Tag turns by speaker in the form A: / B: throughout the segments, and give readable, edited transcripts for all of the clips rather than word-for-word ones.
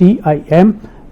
A: TIM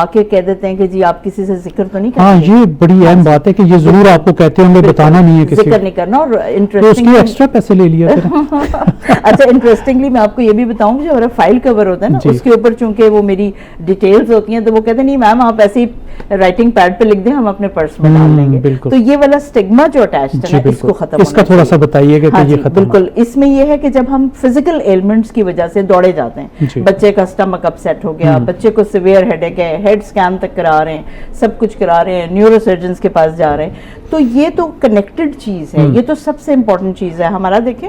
B: آکے کہہ دیتے ہیں کہ جی آپ کسی سے ذکر تو نہیں کرتے.
A: ہاں یہ بڑی اہم بات ہے کہ یہ ضرور آپ کو کہتے ہیں ہمیں بتانا نہیں ہے کسی
B: ذکر نہیں کرنا. اور
A: انٹرسٹنگ ایکسٹرا پیسے لے لیا.
B: اچھا انٹرسٹنگلی میں آپ کو یہ بھی بتاؤں کہ جو ہمارا فائل کور ہوتا ہے نا اس کے اوپر چونکہ وہ میری ڈیٹیلز ہوتی ہیں تو وہ کہتے ہیں نہیں میم آپ ایسے ہی رائٹنگ پیڈ پہ لکھ دیں ہم اپنے پرس میں ڈال لیں گے. تو یہ والا اسٹگما جو اٹیچڈ ہے نا اس کو ختم ہونا چاہیے. اس
A: کا تھوڑا سا بتائیے کہ یہ ختم.
B: بالکل. اس میں یہ ہے کہ جب ہم فزیکل ایلمنٹس کی وجہ سے دوڑے جاتے ہیں, بچے کا اسٹمک اپ سیٹ ہو گیا, بچے کو سیویئر ہیڈ ایک ہے, ہیڈ اسکین تک کرا رہے ہیں, سب کچھ کرا رہے ہیں, نیورو سرجنس کے پاس جا رہے ہیں, تو یہ تو کنیکٹڈ چیز ہے, یہ تو سب سے امپورٹنٹ چیز ہے. ہمارا دیکھیں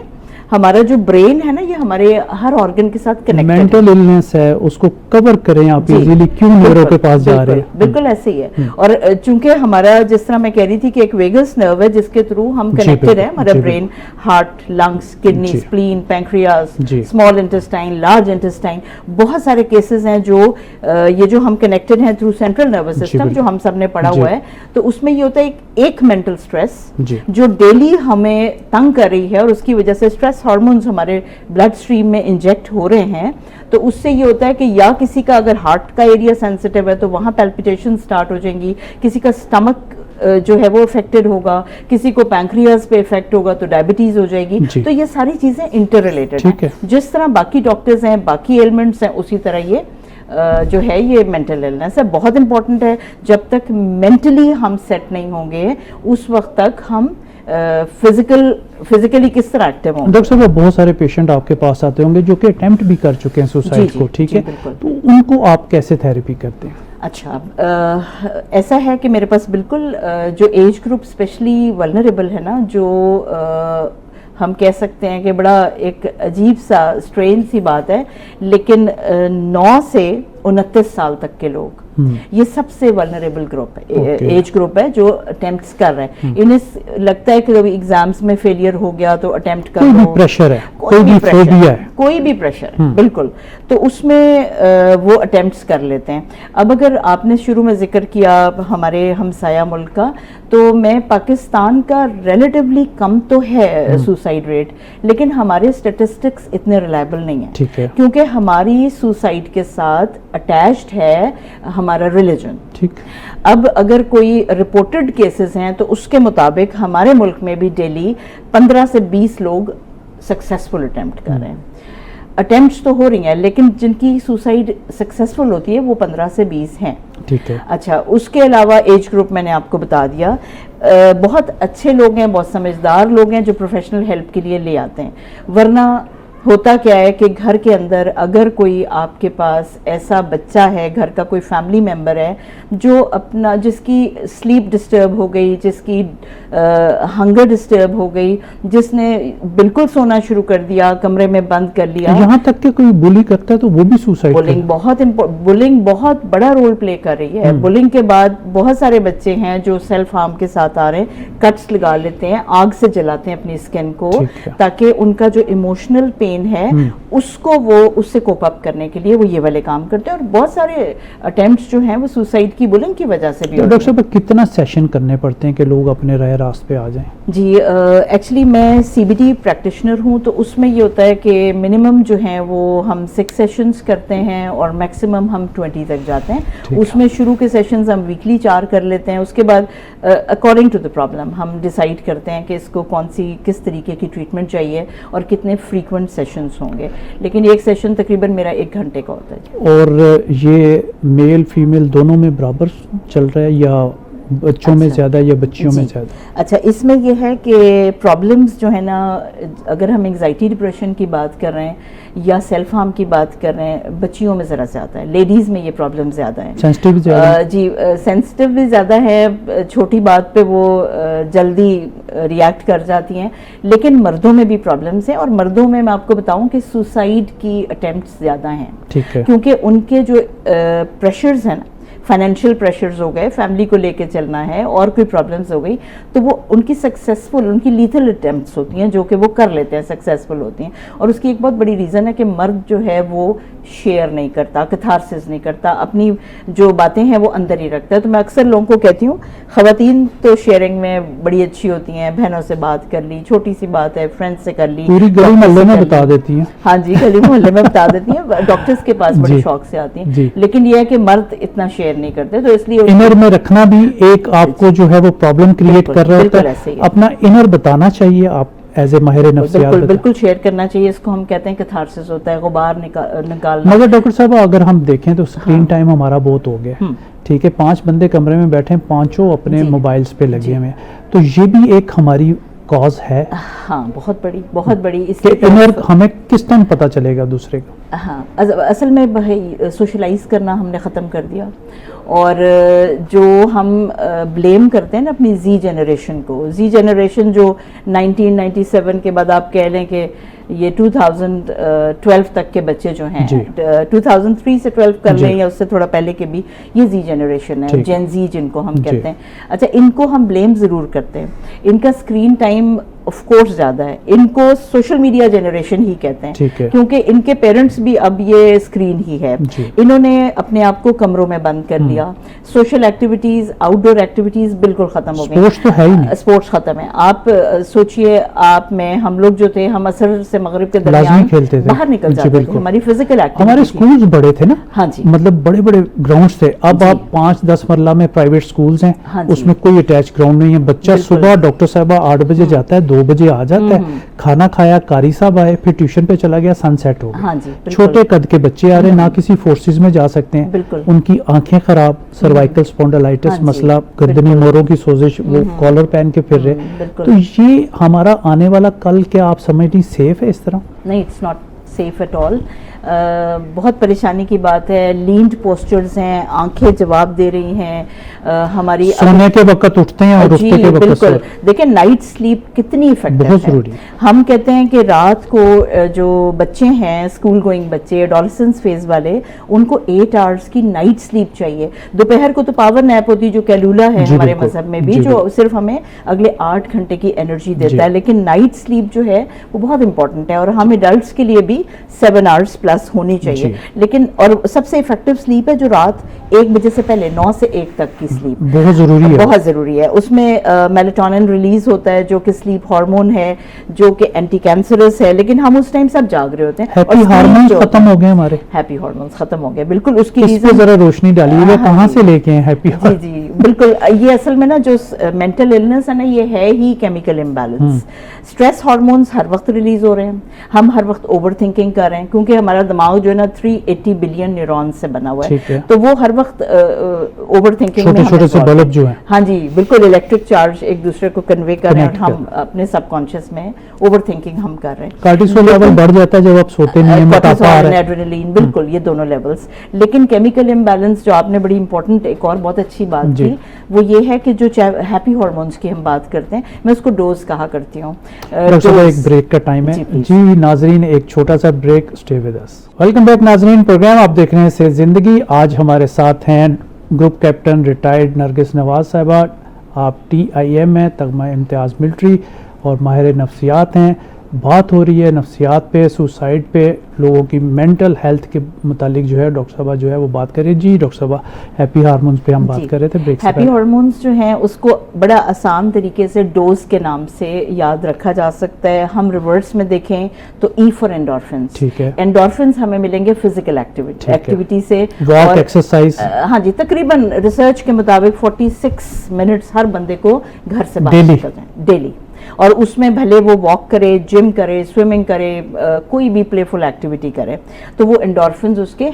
B: ہمارا جو برین ہے نا یہ ہمارے ہر آرگن کے ساتھ کنیکٹڈ ہے.
A: مینٹل النس ہے اس کو کور کریں آپ ایزیلی, کیوں نیورو کے پاس جا رہے ہیں.
B: بالکل ایسے ہی ہے. اور چونکہ ہمارا جس طرح میں کہہ رہی تھی کہ ایک ویگس نرو ہے جس کے تھرو ہم کنیکٹڈ ہے, ہمارا brain, heart, lungs, kidney, spleen, pancreas, small intestine, large intestine, بہت سارے کیسز ہیں جو یہ جو ہم کنیکٹڈ ہیں تھرو سینٹرل نروس سسٹم جو ہم سب نے پڑھا ہوا ہے. تو اس میں یہ ہوتا ہے ایک مینٹل سٹریس جو ڈیلی ہمیں تنگ کر رہی ہے اور اس کی وجہ سے سٹریس ہارمونز ہمارے بلڈ سٹریم میں انجیکٹ ہو رہے ہیں. تو اس سے یہ ہوتا ہے کہ یا کسی کا اگر ہارٹ کا ایریا سینسٹیو ہے تو وہاں پیلپیٹیشن سٹارٹ ہو جائیں گی, کسی کا سٹمک جو ہے وہ افیکٹڈ ہوگا, کسی کو پینکریاس پہ افیکٹ ہوگا تو ڈائبٹیز ہو جائے گی. تو یہ ساری چیزیں انٹر ریلیٹڈ ہیں. جس طرح باقی ڈاکٹرز ہیں, باقی ایلمنٹس ہیں, اسی طرح یہ جو ہے یہ مینٹل النس ہے. بہت امپورٹنٹ ہے. جب تک مینٹلی ہم سیٹ نہیں ہوں گے اس وقت تک ہم فزیکلی کس طرح ایکٹیو ہوں.
A: ڈاکٹر صاحب بہت سارے پیشنٹ آپ کے پاس آتے ہوں گے جو کہ اٹیمپٹ بھی کر چکے ہیں سوسائڈ کو, ٹھیک ہے, تو ان کو آپ کیسے تھراپی کرتے ہیں؟
B: اچھا ایسا ہے کہ میرے پاس بالکل جو ایج گروپ اسپیشلی ولنریبل ہے نا, جو ہم کہہ سکتے ہیں کہ بڑا ایک عجیب سا اسٹرین سی بات ہے, لیکن 9 سے 29 سال تک کے لوگ یہ سب سے ولنریبل گروپ ہے, ایج گروپ ہے جو اٹیمپٹس کر رہے ہیں. انہیں لگتا ہے کہ کبھی ایگزامز میں فیلئر ہو گیا تو اٹیمپٹ کر لو,
A: پریشر ہے, کوئی بھی
B: پریشر بالکل, تو اس میں وہ اٹیمپٹس کر لیتے ہیں. اب اگر آپ نے شروع میں ذکر کیا ہمارے ہمسایہ ملک کا, تو میں پاکستان کا ریلیٹیولی کم تو ہے سوسائڈ ریٹ, لیکن ہمارے اسٹیٹسٹکس اتنے ریلائبل نہیں ہیں کیونکہ ہماری سوسائڈ کے ساتھ اٹیچڈ ہے ہمارا ریلیجن. اب اگر کوئی رپورٹڈ کیسز ہیں تو اس کے مطابق ہمارے ملک میں بھی ڈیلی 15 سے 20 لوگ سکسیسفل اٹیمپٹ کر رہے ہیں. اٹیمپٹس تو ہو رہی ہیں لیکن جن کی سوسائڈ سکسیسفل ہوتی ہے وہ 15 سے 20 ہیں. اچھا اس کے علاوہ ایج گروپ میں نے آپ کو بتا دیا, بہت اچھے لوگ ہیں, بہت سمجھدار لوگ ہیں جو پروفیشنل ہیلپ کے لیے لے آتے ہیں. ورنہ ہوتا کیا ہے کہ گھر کے اندر اگر کوئی آپ کے پاس ایسا بچہ ہے, گھر کا کوئی فیملی ممبر ہے جو اپنا جس کی سلیپ ڈسٹرب ہو گئی, جس کی ہنگر ڈسٹرب ہو گئی, جس نے بالکل سونا شروع کر دیا, کمرے میں بند کر لیا,
A: یہاں تک کہ کوئی بلی کرتا ہے تو وہ بھی سوسائڈ.
B: بولنگ بہت بڑا رول پلے کر رہی ہے. بولنگ کے بعد بہت سارے بچے ہیں جو سیلف ہارم کے ساتھ آ رہے ہیں, کٹس لگا لیتے ہیں, آگ سے جلاتے ہیں اپنی اسکن کو تاکہ ان کا جو ایموشنل پین ہے اس کو وہ اس سے کوپ اپ کرنے کے لیے وہ یہ والے کام کرتے ہیں. اور بہت سارے اٹیمپٹس جو ہیں وہ سوسائڈ کی بولنگ کی وجہ سے بھی.
A: ڈاکٹر صاحب کتنا سیشن کرنے پڑتے ہیں کہ لوگ اپنے رائے راست پہ آ جائیں؟
B: جی ایکچولی میں سی بی ٹی پریکٹیشنر ہوں, تو اس میں یہ ہوتا ہے کہ منیمم جو ہیں وہ ہم 6 سیشنز کرتے ہیں اور میکسیمم ہم 20 تک جاتے ہیں. اس میں شروع کے سیشنز ہم ویکلی 4 کر لیتے ہیں. اس کے بعد اکارڈنگ ٹو دا پرابلم ہم ڈیسائیڈ کرتے ہیں کہ اس کو کس طریقے کی ٹریٹمنٹ چاہیے اور کتنے فریکوینٹ سیشنز ہوں گے. لیکن ایک سیشن تقریباً میرا 1 گھنٹے کا ہوتا ہے.
A: اور یہ میل فیمیل دونوں میں برابر چل رہا ہے یا بچوں میں زیادہ یا بچیوں میں زیادہ؟
B: اچھا اس میں یہ ہے کہ پرابلمز جو ہے نا, اگر ہم انگزائٹی ڈپریشن کی بات کر رہے ہیں یا سیلف ہارم کی بات کر رہے ہیں, بچیوں میں ذرا زیادہ ہے, لیڈیز میں یہ پرابلم زیادہ ہے.
A: سینسٹیو زیادہ؟
B: جی سینسٹیو بھی زیادہ ہے, چھوٹی بات پہ وہ جلدی ریئیکٹ کر جاتی ہیں. لیکن مردوں میں بھی پرابلمز ہیں, اور مردوں میں آپ کو بتاؤں کہ سوسائڈ کی اٹیمپٹس زیادہ ہیں کیونکہ ان کے جو پریشرز ہیں نا, فائنینشیل پریشرز ہو گئے, فیملی کو لے کے چلنا ہے اور کوئی پرابلمز ہو گئی, تو وہ ان کی سکسیسفل, ان کی لیتھل اٹیمپٹس ہوتی ہیں جو کہ وہ کر لیتے ہیں, سکسیسفل ہوتی ہیں. اور اس کی ایک بہت بڑی ریزن ہے کہ مرد جو ہے وہ شیئر نہیں کرتا, کتھارسس نہیں کرتا, اپنی جو باتیں ہیں وہ اندر ہی رکھتا ہے. تو میں اکثر لوگوں کو کہتی ہوں خواتین تو شیئرنگ میں بڑی اچھی ہوتی ہیں, بہنوں سے بات کر لی, چھوٹی سی بات ہے فرینڈ سے کر لی,
A: پوری گلی محلے میں بتا دیتی ہیں.
B: ہاں جی گلی محلے میں بتا دیتی ہیں, ڈاکٹرز کے پاس بڑے شوق سے آتی ہیں. لیکن یہ ہے کہ مرد اتنا شیئر شیئر نہیں کرتے, تو اس لیے
A: انر میں رکھنا بھی ایک آپ کو جو ہے وہ پرابلم کریٹ کر رہا ہوتا ہے. اپنا انر بتانا چاہیے آپ ایز اے ماہر نفسیات.
B: بالکل شیئر کرنا چاہیے, اس کو ہم کہتے ہیں کیتھارسس ہوتا ہے, غبار نکالنا.
A: مگر ڈاکٹر صاحب اگر ہم دیکھیں تو اسکرین ٹائم ہمارا بہت ہو گیا, ٹھیک ہے, 5 بندے کمرے میں بیٹھے ہیں, 5 اپنے موبائلز پہ لگے ہوئے ہیں, تو یہ بھی ایک ہماری کاز ہے.
B: ہاں, بہت بڑی. اس
A: کے انر ہمیں کس ٹائم پتہ چلے گا دوسرے کا؟
B: ہاں, اصل میں سوشلائز کرنا ہم نے ختم کر دیا, اور جو ہم بلیم کرتے ہیں نا اپنی زی جنریشن کو, زی جنریشن جو 1997 کے بعد آپ کہہ لیں کہ یہ 2012 تک کے بچے جو ہیں, 2003 سے 12 کر لیں یا اس سے تھوڑا پہلے کے بھی, یہ زی جنریشن ہے, جین زی جن کو ہم کہتے ہیں. اچھا, ان کو ہم بلیم ضرور کرتے ہیں, ان کا اسکرین ٹائم آف کورس زیادہ ہے, ان کو سوشل میڈیا جنریشن ہی کہتے ہیں, کیونکہ ان کے پیرنٹس بھی اب یہ اسکرین ہی ہے. انہوں نے اپنے آپ کو کمروں میں بند کر لیا, سوشل ایکٹیویٹیز, آؤٹ ڈور ایکٹیویٹیز بالکل ختم ہو گئی, اسپورٹس ختم ہے. آپ سوچئے, آپ میں ہم لوگ جو تھے, ہم عصر سے مغرب کے درمیان باہر نکل جاتے تھے, ہماری فزیکل ایکٹیویٹی.
A: ہمارے اسکولز بڑے تھے نا,
B: ہاں جی,
A: مطلب بڑے بڑے گراؤنڈز تھے. اب آپ 5-10 مرلہ میں پرائیویٹ اسکولز ہیں, اس میں کوئی اٹیچ گراؤنڈ نہیں ہے. بچہ صبح ڈاکٹر صاحبہ 8 بجے جاتا ہے, 2 بجے آ جاتا ہے, کھانا کھایا, قاری صاحب آئے, پھر ٹیوشن پہ چلا گیا, سن سیٹ ہو گیا. چھوٹے قد کے بچے آ رہے ہیں, نہ کسی فورسز میں جا سکتے ہیں, ان کی آنکھیں خراب, سروائکل سپونڈلائٹس مسئلہ, گردنی موڑوں کی سوزش, وہ کالر پہن کے پھر رہے. تو یہ ہمارا آنے والا کل کیا آپ سمجھتی سیف ہے اس طرح؟
B: نہیں, it's not safe at all. بہت پریشانی کی بات ہے. لینڈ پوسچرز ہیں, آنکھیں جواب دے رہی ہیں, ہماری
A: سونے کے وقت اٹھتے ہیں اور اٹھتے کے وقت
B: بالکل. دیکھیں نائٹ سلیپ کتنی افیکٹو ہے,
A: بہت ضروری.
B: ہم کہتے ہیں کہ رات کو جو بچے ہیں, اسکول گوئنگ بچے, ایڈولسنس فیز والے, ان کو 8 آورس کی نائٹ سلیپ چاہیے. دوپہر کو تو پاور نیپ ہوتی ہے جو کیلولا ہے ہمارے مذہب میں بھی, جو صرف ہمیں اگلے 8 گھنٹے کی انرجی دیتا ہے, لیکن نائٹ سلیپ جو ہے وہ بہت امپورٹنٹ ہے, اور ہم ایڈلٹس کے لیے بھی 7 آورس پلس ہونی چاہیے. لیکن اور سب سے افیکٹو سلیپ ہے جو رات 1 بجے سے پہلے 9 سے 1 تک کی سلیپ,
A: بہت ضروری ہے,
B: بہت ضروری ہے. اس میں میلاٹونن ریلیز ہوتا ہے جو کہ سلیپ ہارمون ہے, جو کہ اینٹی کینسرس ہے, لیکن ہم اس ٹائم سب جاگ رہے ہوتے ہیں.
A: ہیپی ہارمونز ختم ہو گئے ہمارے,
B: ہیپی ہارمونز ختم ہو گئے, بالکل. اس کی
A: اس پہ ذرا روشنی ڈالیے, وہ کہاں سے لے کے ہیں ہیپی؟
B: جی جی بالکل. یہ اصل میں نا جو مینٹل النس ہے نا, یہ ہے ہی کیمیکل امبیلنس. اسٹریس ہارمونز ہر وقت ریلیز ہو رہے ہیں, ہم ہر وقت اوور تھنکنگ کر رہے ہیں, کیونکہ ہمارا دماغ جو ہے نا 380 بلین نیورون سے بنا ہوا ہے, تو وہ ہر وقت اوور تھنکنگ میں
A: چھوٹے سے بلب جو ہیں,
B: ہاں جی بالکل, الیکٹرک چارج ایک دوسرے کو کنوے کر رہے ہیں, اور ہم اپنے سب کانشیس میں اوور تھنکنگ ہم کر رہے ہیں.
A: کارٹیسول لیول بڑھ جاتا ہے جب آپ سوتے نہیں ہیں, موٹاپا آ رہا ہے,
B: ایڈرینلین, بالکل, یہ دونوں لیولز. لیکن کیمیکل امبیلنس جو آپ نے بڑی امپورٹنٹ ایک اور بہت اچھی بات کی, وہ یہ ہے کہ جو ہیپی ہارمونز کی ہم بات کرتے ہیں, میں اس کو ڈوز کہا کرتی ہوں.
A: ایک بریک کا ٹائم ہے جی ناظرین, ایک چھوٹا سا break, stay with us. Welcome back ناظرین, پروگرام آپ دیکھ رہے ہیں صحت زندگی. آج ہمارے ساتھ ہیں گروپ کیپٹن ریٹائرڈ نرگس نواز صاحبہ, آپ TIM ہیں, تگمہ امتیاز ملٹری, اور ماہر نفسیات ہیں. بات ہو رہی ہے نفسیات پہ, سوسائڈ پہ, لوگوں کی مینٹل ہیلتھ کے متعلق جو ہے ڈاکٹر صاحبہ جو ہے وہ بات کر رہے ہیں. جی ڈاکٹر صاحبہ, ہیپی ہارمونز پہ ہم بات کر رہے تھے بریک سے پہلے.
B: ہیپی ہارمونز جو ہیں اس کو بڑا آسان طریقے سے ڈوز کے نام سے یاد رکھا جا سکتا ہے. ہم ریورس میں دیکھیں تو E فار اینڈورفنس,
A: ٹھیک ہے,
B: اینڈورفنس ہمیں ملیں گے فزیکل ایکٹیویٹی سے,
A: واک, ایکسرسائز.
B: ہاں جی, تقریباً ریسرچ کے مطابق 46 منٹس ہر بندے کو گھر سے باہر نکل جائیں ڈیلی, اور اس میں بھلے وہ واک کرے, جم کرے, سوئمنگ کرے, کوئی بھی پلے فل ایکٹیویٹی کرے, تو وہ انڈورفنز اس کے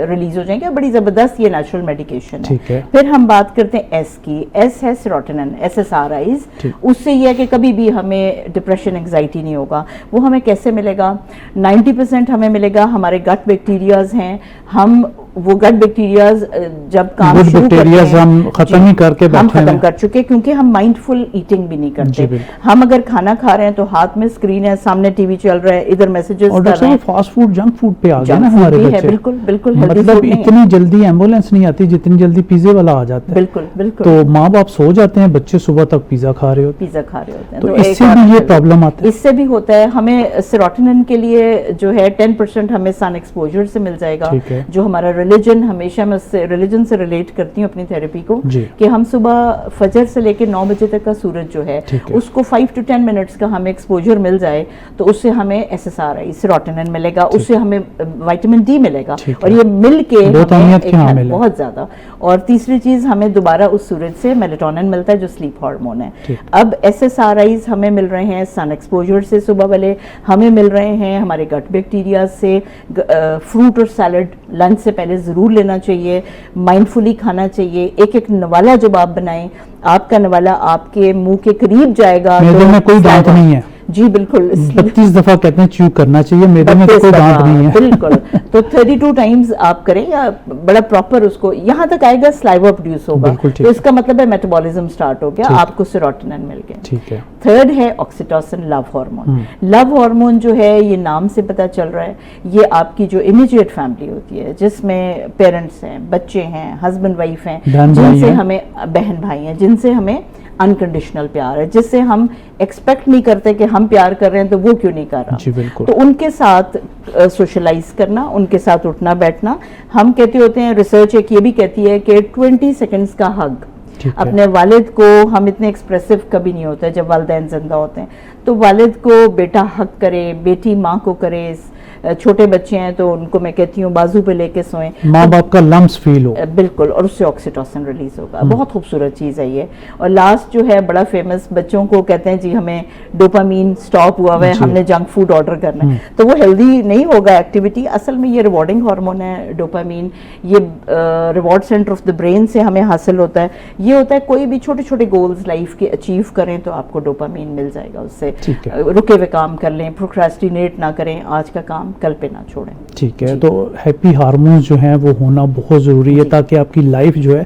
B: ریلیز ہو جائیں گے. بڑی زبردست یہ نیچرل میڈیکیشن ہے. پھر ہم بات کرتے ہیں ایس کی. ایس ہے سیروٹونن, SSRIs. اس سے یہ ہے کہ کبھی بھی ہمیں ڈپریشن, انگزائٹی نہیں ہوگا. وہ ہمیں کیسے ملے گا؟ 90% ہمیں ملے گا, ہمارے گٹ بیکٹیریاز ہیں, ہم وہ گٹ بیکٹیریاز جب کام شروع کرتے ہیں
A: ہم ختم ہی کر کے
B: ہم ختم کر چکے, کیونکہ ہم مائنڈ فل ایٹنگ بھی نہیں کرتے. ہم اگر کھانا کھا رہے ہیں تو ہاتھ میں اسکرین ہے, سامنے ٹی وی چل رہا ہے, ادھر میسجز کر رہے ہیں.
A: فاسٹ فوڈ, جنک فوڈ پہ آ گئے نا ہمارے بچے.
B: بالکل بالکل,
A: مطلب اتنی جلدی ایمبولینس نہیں آتی جتنی جلدی پیزے والا آ جاتا ہے.
B: بالکل بالکل.
A: تو ماں باپ سو جاتے ہیں, بچے صبح تک پیزا کھا رہے ہوتے ہیں. تو اس سے بھی یہ پرابلم آتا ہے.
B: اس سے بھی ہوتا ہے. ہمیں سیروٹونن کے لیے جو ہے 10% ہمیں سن ایکسپوجر سے مل جائے گا, جو ہمارا ریلیجن ہمیشہ میں اس سے ریلیجن سے ریلیٹ کرتی ہوں اپنی تھراپی کو
A: جی.
B: کہ ہم صبح فجر سے لے کے 9 بجے تک کا سورج جو ہے اس کو 5 to 10 منٹس کا ہمیں ایکسپوجر مل جائے تو اس سے ہمیں SSRI سیروٹونن ملے گا, اس سے ہمیں وائٹامن ڈی ملے گا, اور یہ مل کے بہت زیادہ. اور تیسری چیز ہمیں دوبارہ اس سورج سے میلیٹونن ملتا ہے جو سلیپ ہارمون ہے. اب SSRIs ہمیں مل رہے ہیں سن ایکسپوجر سے صبح والے, ہمیں مل رہے ہیں ہمارے گٹ بیکٹیریا سے. فروٹ اور سیلڈ لنچ سے پہلے ضرور لینا چاہیے, مائنڈفلی کھانا چاہیے. ایک نوالا جب آپ بنائیں, آپ کا نوالا آپ کے منہ کے قریب جائے گا,
A: میدے میں کوئی دانت نہیں ہے.
B: جی بالکل,
A: 32 دفعہ کہتے ہیں چیو کرنا چاہیے, میدے میں کوئی دانت نہیں ہے.
B: بالکل, تو 32 ٹائمز آپ کریں یا بڑا پراپر اس کو یہاں تک آئے گا, سلائیوا پروڈیوس ہوگا, تو اس کا مطلب ہے میٹابولزم سٹارٹ ہو گیا, آپ کو سیروٹونن مل گیا.
A: ٹھیک ہے.
B: تھرڈ ہے آکسیٹوسن, لو ہارمون. لو ہارمون جو ہے یہ نام سے پتہ چل رہا ہے, یہ آپ کی جو امیجیٹ فیملی ہوتی ہے جس میں پیرنٹس ہیں, بچے ہیں, ہسبینڈ وائف ہیں, جن سے ہمیں بہن بھائی ہیں, جن سے ہمیں انکنڈیشنل پیار ہے, جس سے ہم ایکسپیکٹ نہیں کرتے کہ ہم پیار کر رہے ہیں تو وہ کیوں نہیں کر رہا. تو ان کے ساتھ سوشلائز کرنا, ان کے ساتھ اٹھنا بیٹھنا. ہم کہتے ہوتے ہیں, ریسرچ ایک یہ بھی کہتی ہے کہ 20 سیکنڈز کا ہگ. اپنے والد کو ہم اتنے ایکسپریسو کبھی نہیں ہوتے جب والدین زندہ ہوتے ہیں, تو والد کو بیٹا حق کرے, بیٹی ماں کو کرے. چھوٹے بچے ہیں تو ان کو میں کہتی ہوں بازو پہ لے کے سوئیں,
A: ماں باپ کا لمس فیل ہو.
B: بالکل, اور اس سے آکسیٹوسن ریلیز ہوگا. بہت خوبصورت چیز ہے یہ. اور لاسٹ جو ہے بڑا فیمس, بچوں کو کہتے ہیں جی ہمیں ڈوپامین سٹاپ ہوا ہوا ہے, ہم نے جنک فوڈ آرڈر کرنا ہے, تو وہ ہیلدی نہیں ہوگا ایکٹیویٹی. اصل میں یہ ریوارڈنگ ہارمون ہے ڈوپامین, یہ reward centre of the brain سے ہمیں حاصل ہوتا ہے. یہ ہوتا ہے کوئی بھی چھوٹے چھوٹے گولز لائف کے اچیو کریں تو آپ کو ڈوپامین مل جائے گا. اس سے رکے ہوئے کام کر لیں, پروکراسٹینیٹ نہ کریں, آج کا کام کل پہ نہ چھوڑیں.
A: ٹھیک ہے. تو ہیپی ہارمونز جو ہیں وہ ہونا بہت ضروری ہے تاکہ آپ کی لائف جو ہے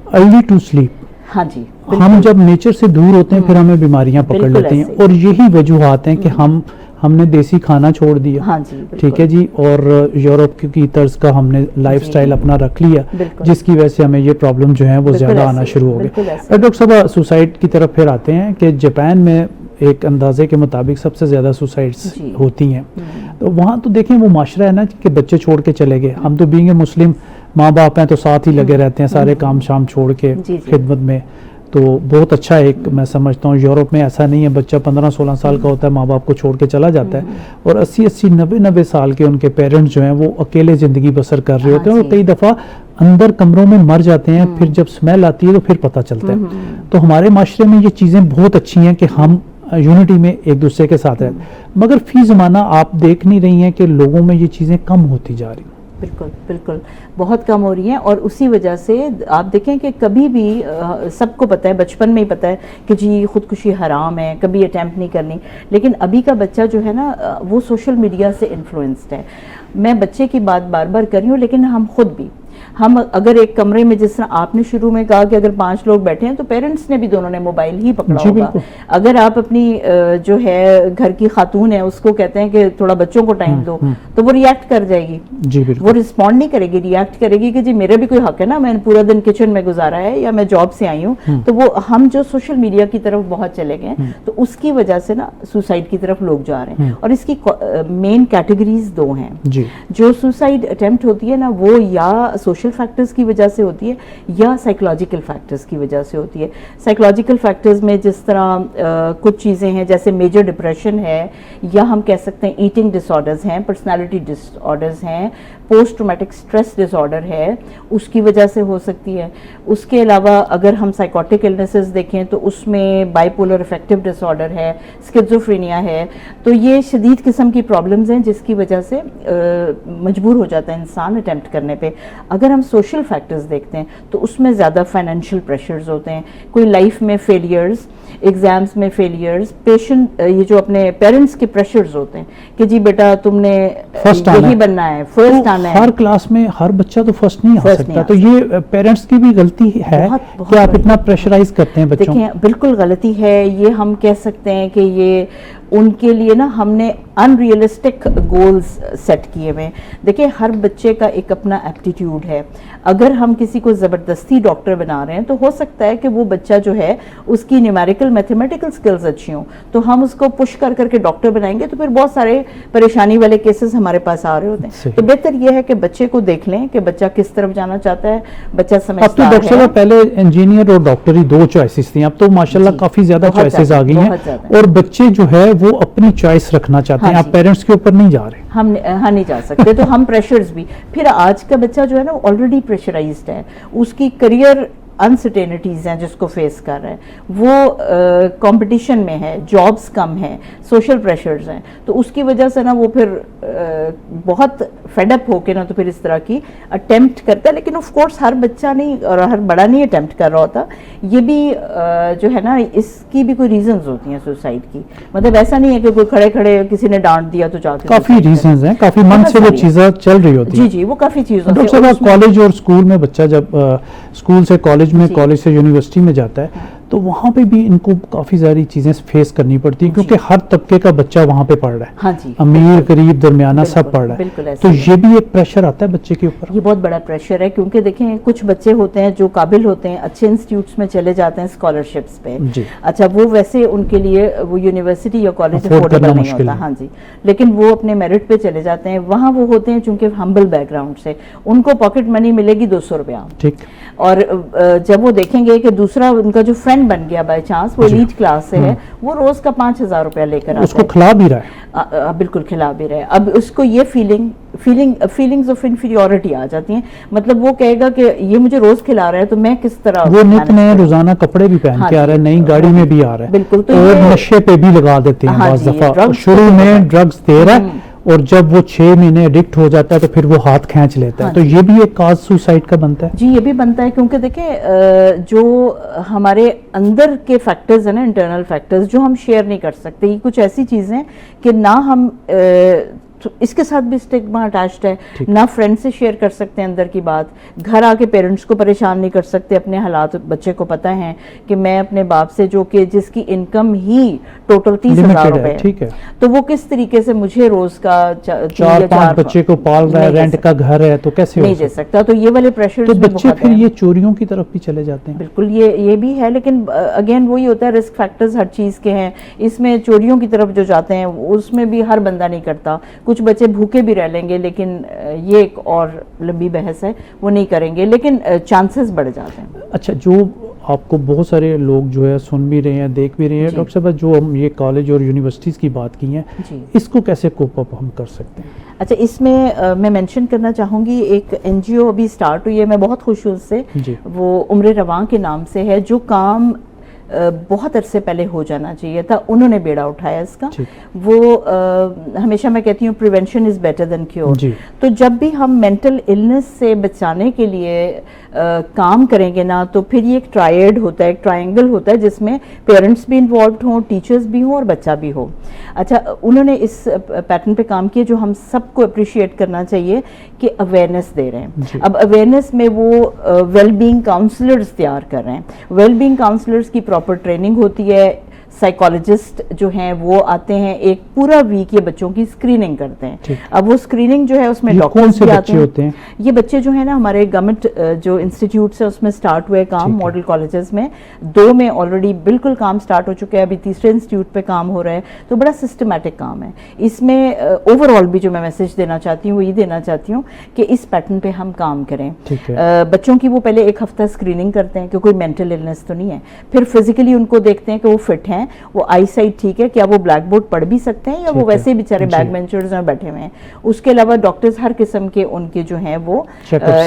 A: ارلی ٹو سلیپ.
B: ہاں جی,
A: ہم جب نیچر سے دور ہوتے ہیں پھر ہمیں بیماریاں پکڑ لیتی ہیں, اور یہی وجوہات ہیں کہ ہم نے دیسی کھانا چھوڑ دیا.
B: ہاں جی,
A: ٹھیک ہے جی, اور یورپ کی طرز کا ہم نے لائف سٹائل اپنا رکھ لیا, جس کی وجہ سے ہمیں یہ پرابلم جو ہیں وہ زیادہ آنا شروع ہو گئے. ڈاکٹر صاحب سوسائڈ کی طرف پھر آتے ہیں کہ جاپان میں ایک اندازے کے مطابق سب سے زیادہ سوسائڈز ہوتی ہیں. تو وہاں تو دیکھیں وہ معاشرہ ہے نا کہ بچے چھوڑ کے چلے گئے. ہم تو بینگ اے مسلم ماں باپ ہیں تو ساتھ ہی لگے رہتے ہیں سارے کام شام چھوڑ کے خدمت میں. تو بہت اچھا ایک میں سمجھتا ہوں. یورپ میں ایسا نہیں ہے, بچہ 15-16 سال کا ہوتا ہے ماں باپ کو چھوڑ کے چلا جاتا ہے, اور 80-90 سال کے ان کے پیرنٹس جو ہیں وہ اکیلے زندگی بسر کر رہے ہوتے ہیں, اور کئی دفعہ اندر کمروں میں مر جاتے ہیں. پھر جب سمیل آتی ہے تو پھر پتہ چلتا ہے. تو ہمارے معاشرے میں یہ چیزیں بہت اچھی ہیں کہ ہم یونٹی میں ایک دوسرے کے ساتھ رہتے ہیں, مگر فی زمانہ آپ دیکھ نہیں رہی ہیں کہ لوگوں میں یہ چیزیں کم ہوتی جا رہی ہیں.
B: بالکل بالکل, بہت کم ہو رہی ہیں. اور اسی وجہ سے آپ دیکھیں کہ کبھی بھی سب کو پتہ ہے, بچپن میں ہی پتہ ہے کہ جی خودکشی حرام ہے, کبھی اٹیمپٹ نہیں کرنی. لیکن ابھی کا بچہ جو ہے نا وہ سوشل میڈیا سے انفلوئنسڈ ہے. میں بچے کی بات بار بار کر رہی ہوں, لیکن ہم خود بھی, ہم اگر ایک کمرے میں, جس طرح آپ نے شروع میں کہا کہ اگر 5 لوگ بیٹھے ہیں تو پیرنٹس نے بھی دونوں نے موبائل ہی پکڑا ہوگا. اگر آپ اپنی جو ہے گھر کی خاتون ہے اس کو کہتے ہیں کہ تھوڑا بچوں کو ٹائم دو, تو وہ ریئیکٹ کر جائے گی. وہ رسپونڈ نہیں کرے گی, ریئیکٹ کرے گی کہ جی میرا بھی کوئی حق ہے نا, میں نے پورا دن کچن میں گزارا ہے یا میں جاب سے آئی ہوں. تو وہ ہم جو سوشل میڈیا کی طرف بہت چلے گئے, تو اس کی وجہ سے نا سوسائڈ کی طرف لوگ جا رہے ہیں. اور اس کی مین کیٹیگریز 2 ہیں. جو سوسائڈ اٹیمپٹ ہوتی ہے نا وہ یا سوشل فیکٹرز کی وجہ سے ہوتی ہے یا سائیکولوجیکل فیکٹرز کی وجہ سے ہوتی ہے. سائیکولوجیکل فیکٹرز میں جس طرح کچھ چیزیں ہیں جیسے میجر ڈپریشن ہے, یا ہم کہہ سکتے ہیں ایٹنگ ڈس آرڈرز ہیں, پرسنالٹی ڈس آرڈرز ہیں, post traumatic stress dis order ہے, اس کی وجہ سے ہو سکتی ہے. اس کے علاوہ اگر ہم سائیکوٹک النیسز دیکھیں تو اس میں bipolar affective disorder ہے, اسکیزوفرینیا ہے. تو یہ شدید قسم کی پرابلمز ہیں جس کی وجہ سے مجبور ہو جاتا ہے انسان اٹیمپٹ کرنے پہ. اگر ہم سوشل فیکٹرز دیکھتے ہیں تو اس میں زیادہ فائنینشیل پریشرز ہوتے ہیں, کوئی لائف میں فیلیئرز, ایگزامز میں فیلیئرز, پیشنٹ یہ جو اپنے پیرنٹس کے پریشرز ہوتے ہیں کہ جی بیٹا تم نے یہی بننا ہے, فرسٹ آنا ہے.
A: ہر کلاس میں ہر بچہ تو فرسٹ نہیں آ سکتا, تو یہ پیرنٹس کی بھی غلطی ہے کہ آپ اتنا پریشرائز کرتے ہیں بچوں.
B: دیکھیں بالکل غلطی ہے یہ. ہم کہہ سکتے ہیں کہ یہ ان کے لیے نا ہم نے انریلسٹک گولز سیٹ کیے ہوئے. دیکھیں ہر بچے کا ایک اپنا ایپٹیٹیوڈ ہے. اگر ہم کسی کو زبردستی ڈاکٹر بنا رہے ہیں تو ہو سکتا ہے کہ وہ بچہ جو ہے اس کی نیومیریکل میتھمیٹیکل سکلز اچھی ہوں, تو ہم اس کو پش کر کر کے ڈاکٹر بنائیں گے تو پھر بہت سارے پریشانی والے کیسز ہمارے پاس آ رہے ہوتے ہیں. تو بہتر یہ ہے کہ بچے کو دیکھ لیں کہ بچہ کس طرف جانا چاہتا ہے, بچہ سمجھدار ہے.
A: ڈاکٹر صاحب پہلے انجینئر اور ڈاکٹر ہی دو چوائسز تھیں, اب تو ماشاءاللہ کافی زیادہ چوائسز آ گئی ہیں, اور بچے جو ہے وہ اپنی چوائس رکھنا چاہتے ہیں, آپ پیرنٹس کے اوپر نہیں جا رہے.
B: ہم نہیں جا سکتے, تو ہم پریشرز بھی, پھر آج کا بچہ جو ہے نا آلریڈی پریشرائزڈ ہے, اس کی کریئر انسرٹینٹیز ہیں جس کو فیس کر رہا ہے, وہ کمپٹیشن میں ہے, جابز کم ہیں, سوشل پریشرز ہیں, تو اس کی وجہ سے نا وہ پھر بہت فیڈ اپ ہو کے نا تو پھر اس طرح کی اٹیمپٹ کرتا ہے. لیکن آف کورس ہر بچہ نہیں اور ہر بڑا نہیں اٹیمپٹ کر رہا ہوتا, یہ بھی جو ہے نا اس کی بھی کوئی ریزنز ہوتی ہیں سوسائڈ کی, مطلب ایسا نہیں ہے کہ کوئی کھڑے کھڑے کسی نے ڈانٹ دیا تو جا کے,
A: کافی ریزنز ہیں, کافی من سے وہ چیزیں چل رہی ہوتی ہیں.
B: جی وہ کافی چیزوں سے.
A: ڈاکٹر صاحب کالج اور اسکول میں بچہ جب اسکول سے کالج میں, کالج سے یونیورسٹی میں جاتا ہے تو وہاں پہ بھی ان کو کافی ساری چیزیں فیس کرنی پڑتی ہیں, کیونکہ ہر طبقے کا بچہ وہاں پہ پڑھ رہا ہے, امیر غریب درمیانہ سب پڑھ رہا ہے, تو یہ بھی ایک پریشر آتا ہے بچے کے اوپر.
B: یہ بہت بڑا پریشر ہے, کیونکہ دیکھیں کچھ بچے ہوتے ہیں جو قابل ہوتے ہیں, اچھے انسٹیٹیوٹس میں چلے جاتے ہیں اسکالرشپس پہ, اچھا وہ ویسے ان کے لیے وہ یونیورسٹی یا کالج افورڈیبل نہیں ہوتا, ہاں جی, لیکن وہ اپنے میرٹ پہ چلے جاتے ہیں. وہاں وہ ہوتے ہیں چونکہ ہمبل بیک گراؤنڈ سے, ان کو پاکٹ منی ملے گی 200 روپیہ, ٹھیک, اور جب وہ دیکھیں گے کہ دوسرا ان کا جو فرینڈ بن گیا بائی چانس وہ ایلیٹ کلاس سے ہے, وہ روز کا 5,000 روپیہ لے کر آتا ہے,
A: اس کو کھلا بھی رہا ہے,
B: بالکل کھلا بھی رہے. اب اس کو یہ فیلنگز آف انفیریورٹی آ جاتی ہیں, مطلب وہ کہے گا کہ یہ مجھے روز کھلا رہا ہے تو میں کس طرح,
A: وہ نت نئے روزانہ کپڑے بھی پہن کے آ رہا ہے, نئی گاڑی میں بھی آ رہا ہے, بالکل, اور نشے پہ بھی لگا دیتے ہیں بعض دفعہ, شروع میں ڈرگز دے رہا ہے اور جب وہ 6 مہینے ایڈکٹ ہو جاتا ہے تو پھر وہ ہاتھ کھینچ لیتا ہے, تو یہ بھی ایک کاز سوسائڈ کا بنتا ہے.
B: جی یہ بھی بنتا ہے, کیونکہ دیکھیں جو ہمارے اندر کے فیکٹرز ہیں نا, انٹرنل فیکٹرز جو ہم شیئر نہیں کر سکتے, یہ کچھ ایسی چیزیں کہ نہ ہم اس کے ساتھ بھی اسٹگما اٹیچڈ ہے, نہ فرینڈ سے شیئر کر سکتے ہیں اندر کی بات, گھر آ کے پیرنٹس کو پریشان نہیں کر سکتے, اپنے حالات بچے کو پتہ ہیں کہ میں اپنے باپ سے جو کہ جس کی انکم ہی ٹوٹل 30,000 روپے, تو وہ کس طریقے سے مجھے روز کا
A: 4-5 بچے کو پال رہا ہے, رینٹ کا گھر ہے, تو کیسے
B: نہیں دے سکتا. تو یہ والے پریشر,
A: تو بچے پھر یہ چوریوں کی طرف بھی چلے جاتے ہیں.
B: بالکل یہ بھی ہے, لیکن اگین وہی ہوتا ہے, رسک فیکٹرز ہر چیز کے ہیں, اس میں چوریوں کی طرف جو جاتے ہیں اس میں بھی ہر بندہ نہیں کرتا, کچھ بچے بھوکے بھی رہ لیں گے, لیکن یہ ایک اور لمبی بحث ہے, وہ نہیں کریں گے, لیکن چانسز بڑھ جاتے ہیں.
A: اچھا, جو آپ کو بہت سارے لوگ جو ہے سن بھی رہے ہیں, دیکھ بھی رہے ہیں, ڈاکٹر صاحب جو ہم یہ کالج اور یونیورسٹیز کی بات کی ہیں, اس کو کیسے کوپ اپ ہم کر سکتے ہیں؟
B: اچھا, اس میں میں مینشن کرنا چاہوں گی, ایک این جی او ابھی سٹارٹ ہوئی ہے, میں بہت خوش ہوں اس سے, وہ عمر رواں کے نام سے ہے, جو کام بہت عرصے پہلے ہو جانا چاہیے تھا, انہوں نے بیڑا اٹھایا اس کا. وہ ہمیشہ میں کہتی ہوں prevention is better than cure. تو جب بھی ہم مینٹل النس سے بچانے کے لیے کام کریں گے نا, تو پھر یہ ایک ٹرائیڈ ہوتا ہے, ایک ٹرائنگل ہوتا ہے, جس میں پیرنٹس بھی انوالوڈ ہوں, ٹیچرز بھی ہوں اور بچہ بھی ہو. اچھا, انہوں نے اس پیٹرن پہ کام کیا جو ہم سب کو اپریشیٹ کرنا چاہیے کہ اویئرنیس دے رہے ہیں. اب اویئرنیس میں وہ ویل بینگ کاؤنسلرز تیار کر رہے ہیں. ویل بینگ کاؤنسلرز کی پراپر ٹریننگ ہوتی ہے, سائیکالوجسٹ جو ہیں وہ آتے ہیں, ایک پورا ویک یہ بچوں کی اسکریننگ کرتے ہیں. اب وہ اسکریننگ جو ہے اس میں ڈاکٹرز بھی آتے ہیں. یہ بچے جو ہیں نا ہمارے گورنمنٹ جو انسٹیٹیوٹس ہیں اس میں سٹارٹ ہوئے کام, ماڈل کالجز میں 2 میں آلریڈی بالکل کام سٹارٹ ہو چکا ہے, ابھی تیسرے انسٹیٹیوٹ پہ کام ہو رہا ہے. تو بڑا سسٹمیٹک کام ہے. اس میں اوور آل بھی جو میں میسج دینا چاہتی ہوں وہ یہ دینا چاہتی ہوں کہ اس پیٹرن پہ ہم کام کریں. بچوں کی وہ پہلے 1 ہفتہ اسکریننگ کرتے ہیں کہ کوئی مینٹل النس تو نہیں ہے, پھر فزیکلی ان کو دیکھتے ہیں کہ وہ فٹ ہیں, وہ آئی سائٹ ٹھیک ہے, کیا وہ بلیک بورڈ پڑھ بھی سکتے ہیں یا وہ ویسے بیچارے بیک بینچرز میں بیٹھے ہوئے ہیں. اس کے علاوہ ڈاکٹرز ہر قسم کے ان کے جو ہیں وہ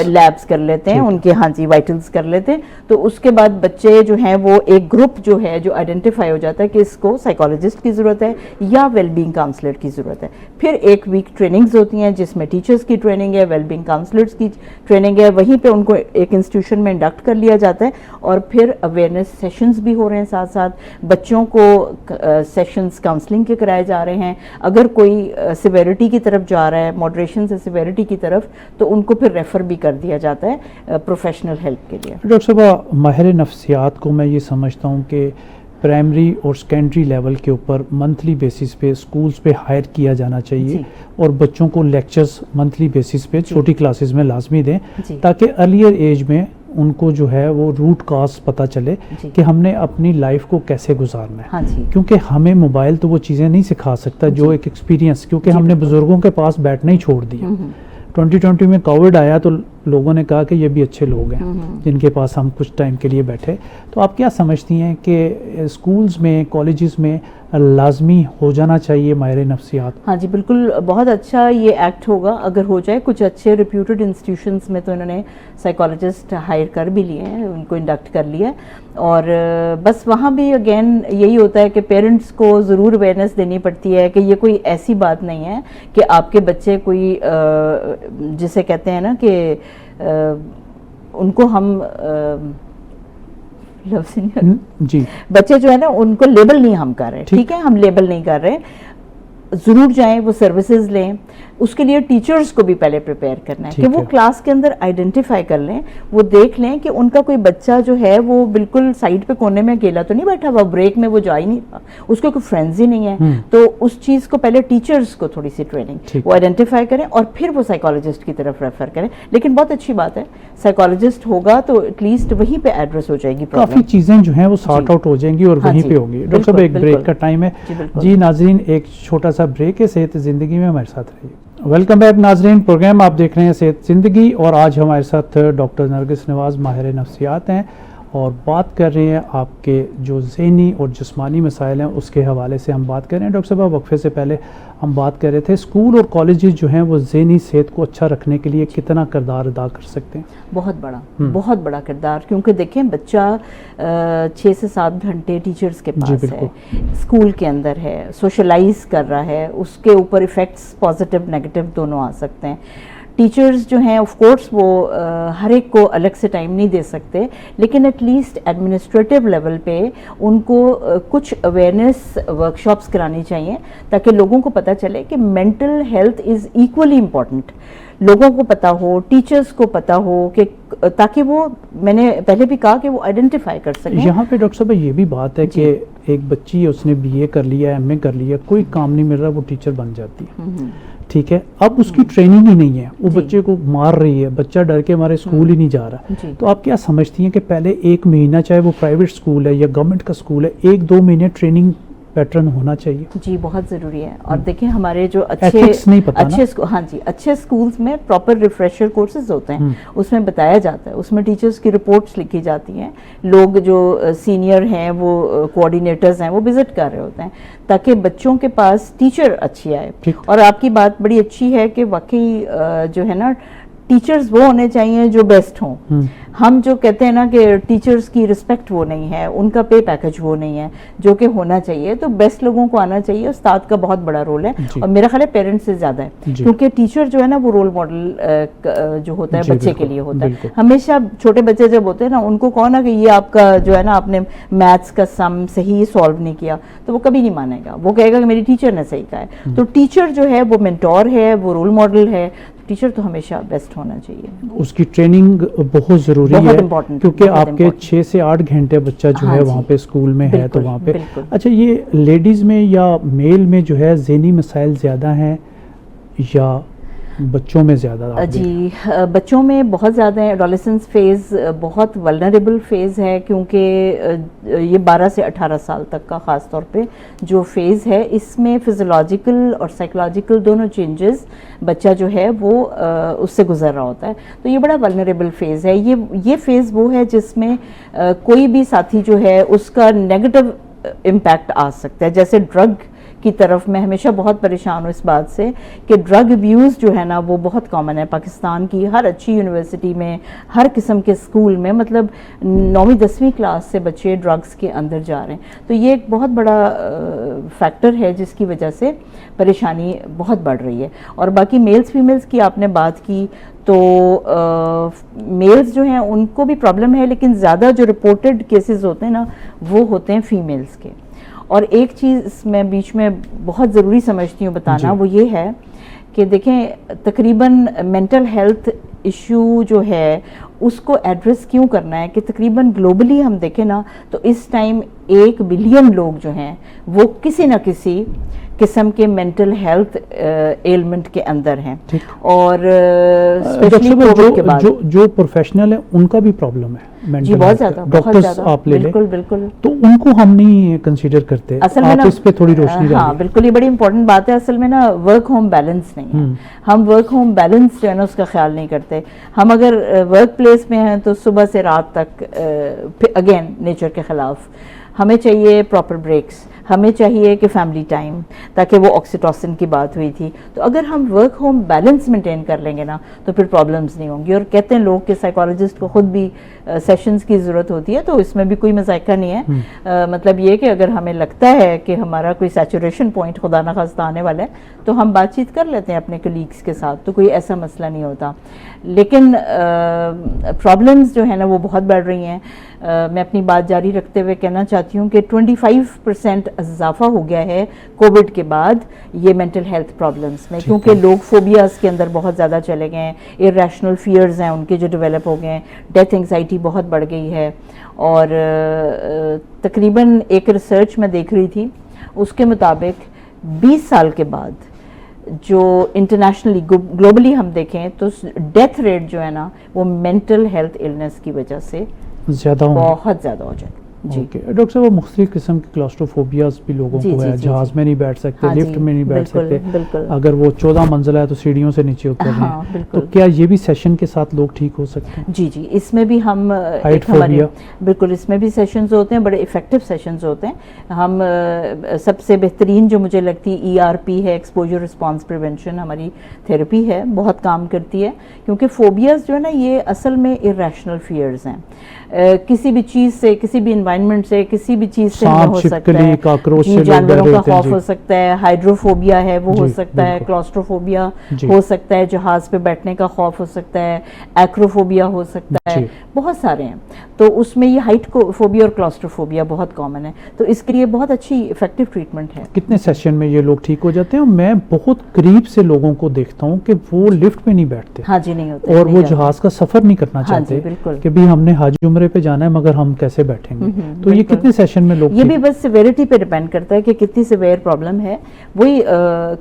B: لیبس کر لیتے ہیں, ان کے ہاں جی وائٹلز کر لیتے ہیں. تو اس کے بعد بچے جو ہیں وہ ایک گروپ جو ہے جو آئیڈینٹیفائی ہو جاتا ہے کہ اس کو سائیکالوجسٹ کی ضرورت ہے یا ویل بینگ کاؤنسلر کی ضرورت ہے. پھر 1 ویک ٹریننگز ہوتی ہیں جس میں ٹیچرز کی ٹریننگ ہے, ویل بینگ کاؤنسلرز کی ٹریننگ ہے, وہیں پہ ان کو ایک انسٹیٹیوشن میں انڈکٹ کر لیا جاتا ہے, اور پھر اویئرنیس سیشنز بھی ہو رہے ہیں ساتھ ساتھ. بچوں کو سیشنز کاؤنسلنگ کے کرائے جا رہے ہیں. اگر کوئی سیویرٹی کی طرف جا رہا ہے, ماڈریشن سے سیویرٹی کی طرف, تو ان کو پھر ریفر بھی کر دیا جاتا ہے پروفیشنل ہیلپ کے لیے.
A: ڈاکٹر صاحب, ماہر نفسیات کو میں یہ سمجھتا ہوں کہ پرائمری اور سیکنڈری لیول کے اوپر منتھلی بیسس پہ اسکولز پہ ہائر کیا جانا چاہیے اور بچوں کو لیکچرز منتھلی بیسس پہ چھوٹی کلاسز میں لازمی دیں تاکہ ارلیئر ایج میں ان کو جو ہے وہ روٹ کاز پتہ چلے کہ ہم نے اپنی لائف کو کیسے گزارنا ہے. کیونکہ ہمیں موبائل تو وہ چیزیں نہیں سکھا سکتا جو ایک ایکسپیرینس، کیونکہ ہم نے بزرگوں کے پاس بیٹھنا ہی چھوڑ دیا. 2020 میں کووڈ آیا تو لوگوں نے کہا کہ یہ بھی اچھے لوگ ہیں جن کے پاس ہم کچھ ٹائم کے لیے بیٹھے. تو آپ کیا سمجھتی ہیں کہ اسکولز میں کالجز میں لازمی ہو جانا چاہیے ماہر نفسیات؟
B: ہاں جی بالکل، بہت اچھا یہ ایکٹ ہوگا اگر ہو جائے. کچھ اچھے ریپیوٹڈ انسٹیٹیوشنز میں تو انہوں نے سائیکالوجسٹ ہائر کر بھی لیے ہیں، ان کو انڈکٹ کر لیا ہے. اور بس وہاں بھی اگین یہی ہوتا ہے کہ پیرنٹس کو ضرور اویئرنیس دینی پڑتی ہے کہ یہ کوئی ایسی بات نہیں ہے کہ آپ کے بچے کوئی جسے کہتے ہیں نا کہ ان کو ہم
A: جی
B: بچے جو ہے نا ان کو لیبل نہیں ہم کر رہے، ٹھیک ہے، ہم لیبل نہیں کر رہے. ضرور جائیں، وہ سروسز لیں. اس کے لیے ٹیچرز کو بھی پہلے پریپیئر کرنا ہے کہ وہ کلاس کے اندر آئیڈینٹیفائی کر لیں، وہ دیکھ لیں کہ ان کا کوئی بچہ جو ہے وہ بالکل سائڈ پہ کونے میں اکیلا تو نہیں بیٹھا ہوا، بریک میں وہ جا ہی نہیں رہا، اس کو کوئی فرینڈز ہی نہیں ہے. تو اس چیز کو پہلے ٹیچرز کو تھوڑی سی ٹریننگ وہ آئیڈینٹیفائی کریں اور پھر وہ سائیکالوجسٹ کی طرف ریفر کریں. لیکن بہت اچھی بات ہے سائیکالوجسٹ ہوگا تو ایٹ لیسٹ وہیں پہ ایڈریس ہو جائے گی،
A: کافی چیزیں جو ہیں وہ سارٹ آؤٹ ہو جائیں گی اور وہیں پہ ہوگی. ڈاکٹر صاحب ایک بریک کا ٹائم ہے جی. ناظرین ایک چھوٹا سا بریک ہے، صحت زندگی میں ہمارے ساتھ رہیے. ویلکم بیک ناظرین، پروگرام آپ دیکھ رہے ہیں صحت زندگی اور آج ہمارے ساتھ ڈاکٹر نرگس نواز ماہر نفسیات ہیں اور بات کر رہے ہیں آپ کے جو ذہنی اور جسمانی مسائل ہیں اس کے حوالے سے ہم بات کر رہے ہیں. ڈاکٹر صاحب وقفے سے پہلے ہم بات کر رہے تھے اسکول اور کالجز جو ہیں وہ ذہنی صحت کو اچھا رکھنے کے لیے کتنا کردار ادا کر سکتے ہیں؟
B: بہت بڑا کردار. کیونکہ دیکھیں بچہ 6 سے 7 گھنٹے ٹیچرز کے پاس ہے، اسکول کے اندر ہے، سوشلائز کر رہا ہے، اس کے اوپر ایفیکٹس پازیٹیو نیگیٹو دونوں آ سکتے ہیں. ٹیچرز جو ہیں آف کورس وہ ہر ایک کو الگ سے ٹائم نہیں دے سکتے، لیکن ایٹ لیسٹ ایڈمنسٹریٹو لیول پہ ان کو کچھ اویئرنیس ورکشاپس کرانی چاہیے تاکہ لوگوں کو پتہ چلے کہ mental health is equally important. لوگوں کو پتہ ہو، ٹیچرز کو پتہ ہو کہ تاکہ وہ، میں نے پہلے بھی کہا کہ وہ آئیڈینٹیفائی کر سکیں.
A: یہاں پہ ڈاکٹر صاحب یہ بھی بات ہے کہ ایک بچی اس نے BA کر لیا، MA کر لیا، کوئی کام نہیں مل رہا، وہ ٹیچر بن جاتی ہے، ٹھیک ہے. اب اس کی ٹریننگ ہی نہیں ہے، وہ بچے کو مار رہی ہے، بچہ ڈر کے ہمارے اسکول ہی نہیں جا رہا. تو آپ کیا سمجھتی ہیں کہ پہلے 1 مہینہ چاہے وہ پرائیویٹ اسکول ہے یا گورنمنٹ کا اسکول ہے 1-2 مہینے ٹریننگ پیٹرن ہونا چاہیے؟
B: جی بہت ضروری ہے. اور دیکھیں ہمارے جو اچھے اسکولز میں پراپر ریفریشر کورسز ہوتے ہیں، اس میں بتایا جاتا ہے، اس میں ٹیچرز کی رپورٹس لکھی جاتی ہیں، لوگ جو سینئر ہیں وہ کوآرڈینیٹرز ہیں وہ وزٹ کر رہے ہوتے ہیں تاکہ بچوں کے پاس ٹیچر اچھی آئے. اور آپ کی بات بڑی اچھی ہے کہ واقعی جو ہے نا ٹیچرز وہ ہونے چاہیے جو بیسٹ ہوں. ہم جو کہتے ہیں نا کہ ٹیچرز کی رسپیکٹ وہ نہیں ہے، ان کا پے پیکج وہ نہیں ہے جو کہ ہونا چاہیے، تو بیسٹ لوگوں کو آنا چاہیے. استاد کا بہت بڑا رول ہے اور میرا خیال ہے پیرنٹس سے زیادہ ہے، کیونکہ ٹیچر جو ہے نا وہ رول ماڈل جو ہوتا ہے بچے کے لیے ہوتا ہے. ہمیشہ چھوٹے بچے جب ہوتے ہیں نا ان کو کہو نا کہ یہ آپ کا جو ہے نا آپ نے میتھس کا سم صحیح سالو نہیں کیا تو وہ کبھی نہیں مانے گا، وہ کہے گا کہ میری ٹیچر نے صحیح کہا ہے. تو ٹیچر جو ہے وہ مینٹور ہے، وہ رول ماڈل ہے. ٹیچر تو ہمیشہ بیسٹ ہونا چاہیے.
A: اس کی ٹریننگ بہت ضروری ہے کیونکہ آپ کے 6 سے 8 گھنٹے بچہ جو ہے وہاں پہ اسکول میں ہے تو وہاں پہ. اچھا یہ لیڈیز میں یا میل میں جو ہے ذہنی مسائل زیادہ ہیں یا بچوں میں زیادہ؟
B: جی بچوں میں بہت زیادہ ہے. ایڈولیسنس فیز بہت ولنریبل فیز ہے کیونکہ یہ 12 سے 18 سال تک کا خاص طور پہ جو فیز ہے اس میں فزیولوجیکل اور سائیکولوجیکل دونوں چینجز بچہ جو ہے وہ اس سے گزر رہا ہوتا ہے. تو یہ بڑا ولنریبل فیز ہے. یہ فیز وہ ہے جس میں کوئی بھی ساتھی جو ہے اس کا نیگیٹو امپیکٹ آ سکتا ہے. جیسے ڈرگ کی طرف میں ہمیشہ بہت پریشان ہوں اس بات سے کہ ڈرگ ابیوز جو ہے نا وہ بہت کامن ہے پاکستان کی ہر اچھی یونیورسٹی میں، ہر قسم کے اسکول میں. مطلب 9ویں 10ویں کلاس سے بچے ڈرگس کے اندر جا رہے ہیں. تو یہ ایک بہت بڑا فیکٹر ہے جس کی وجہ سے پریشانی بہت بڑھ رہی ہے. اور باقی میلز فیمیلز کی آپ نے بات کی تو میلز جو ہیں ان کو بھی پرابلم ہے، لیکن زیادہ جو رپورٹڈ کیسز ہوتے ہیں نا وہ ہوتے ہیں فیمیلز کے. اور ایک چیز میں بیچ میں بہت ضروری سمجھتی ہوں بتانا، وہ یہ ہے کہ دیکھیں تقریباً مینٹل ہیلتھ ایشو جو ہے اس کو ایڈریس کیوں کرنا ہے کہ تقریباً گلوبلی ہم دیکھیں نا تو اس ٹائم 1 بلین لوگ جو ہیں وہ کسی نہ کسی قسم کے مینٹل ہیلتھ ایلمنٹ کے اندر ہیں, اور اسپیشلی کووڈ کے بعد
A: جو پروفیشنل ہیں ان کا بھی پرابلم ہے
B: جی بہت زیادہ,
A: ڈاکٹرز آپ لے لیں,
B: بالکل بالکل,
A: تو ان کو ہم نہیں کنسیڈر کرتے.
B: اصل میں
A: آپ اس پہ تھوڑی روشنی ڈالیے.
B: ہاں بالکل, یہ بڑی امپورٹنٹ بات ہے. اصل میں نا ورک ہوم بیلنس نہیں ہے, ہم ورک ہوم بیلنس جو ہے نا اس کا خیال نہیں کرتے. ہم اگر ورک پلیس میں ہیں تو صبح سے رات تک اگین نیچر کے خلاف, ہمیں چاہیے پراپر بریکس, ہمیں چاہیے کہ فیملی ٹائم, تاکہ وہ آکسیٹوسن کی بات ہوئی تھی. تو اگر ہم ورک ہوم بیلنس مینٹین کر لیں گے نا تو پھر پرابلمز نہیں ہوں گی. اور کہتے ہیں لوگ کہ سائیکالوجسٹ کو خود بھی سیشنز کی ضرورت ہوتی ہے, تو اس میں بھی کوئی مذائقہ نہیں ہے. مطلب یہ کہ اگر ہمیں لگتا ہے کہ ہمارا کوئی سیچوریشن پوائنٹ خدا نخواستہ آنے والا ہے تو ہم بات چیت کر لیتے ہیں اپنے کولیگس کے ساتھ, تو کوئی ایسا مسئلہ نہیں ہوتا. لیکن پرابلمز جو ہیں نا وہ بہت بڑھ رہی ہیں. میں اپنی بات جاری رکھتے ہوئے کہنا چاہتی ہوں کہ 25% اضافہ ہو گیا ہے کووڈ کے بعد یہ مینٹل ہیلتھ پرابلمس میں, کیونکہ لوگ فوبیاز کے اندر بہت زیادہ چلے گئے ہیں, ارریشنل فیئرز ہیں ان کے جو ڈیولپ ہو گئے ہیں, ڈیتھ انگزائٹی بہت بڑھ گئی ہے. اور تقریباً ایک ریسرچ میں دیکھ رہی تھی, اس کے مطابق 20 سال کے بعد جو انٹرنیشنلی گلوبلی ہم دیکھیں تو ڈیتھ ریٹ جو ہے نا وہ مینٹل ہیلتھ النس کی وجہ سے بہت زیادہ ہو جائے. جی
A: ڈاکٹر صاحب, وہ مختلف قسم کی کلاسٹروفوبیاز بھی لوگوں کو ہے, جہاز میں نہیں بیٹھ سکتے, لفٹ میں نہیں بیٹھ سکتے, اگر وہ 14 منزل ہے تو سیڑھیوں سے نیچے اتر رہے ہیں, تو کیا یہ بھی سیشن کے ساتھ لوگ ٹھیک ہو سکتے ہیں؟
B: جی جی, اس میں بھی ہم بالکل, اس میں بھی سیشنز ہوتے ہیں, بڑے افیکٹو سیشنز ہوتے ہیں. ہم سب سے بہترین جو مجھے لگتی ERP ہے, ایکسپوجر رسپانس پریونشن, ہماری تھیراپی ہے, بہت کام کرتی ہے. کیونکہ فوبیاز جو ہے نا یہ اصل میں ارریشنل فیئرز ہیں. کسی بھی چیز سے, کسی بھی انوائرمنٹ سے, کسی بھی چیز سے ہو سکتا ہے, جانوروں کا خوف ہو سکتا ہے, ہائیڈروفوبیا ہے وہ ہو سکتا ہے, کلاسٹروفوبیا ہو سکتا ہے, جہاز پہ بیٹھنے کا خوف ہو سکتا ہے, ایکروفوبیا ہو سکتا ہے, بہت سارے ہیں. تو اس میں یہ ہائٹ فوبیا اور کلاسٹروفوبیا بہت کامن ہے, تو اس کے لیے بہت اچھی افیکٹو ٹریٹمنٹ ہے.
A: کتنے سیشن میں یہ لوگ ٹھیک ہو جاتے ہیں؟ میں بہت قریب سے لوگوں کو دیکھتا ہوں کہ وہ لفٹ میں نہیں بیٹھتے,
B: ہاں جی, نہیں ہوتے,
A: اور وہ جہاز کا سفر نہیں کرنا چاہتے کہ بھی ہم نے حج عمرے پہ جانا ہے مگر ہم کیسے بیٹھیں گے. تو یہ کتنے سیشن میں لوگ,
B: یہ بھی بس سیویرٹی پہ ڈیپینڈ کرتا ہے کہ کتنی سیویئر پرابلم ہے. وہی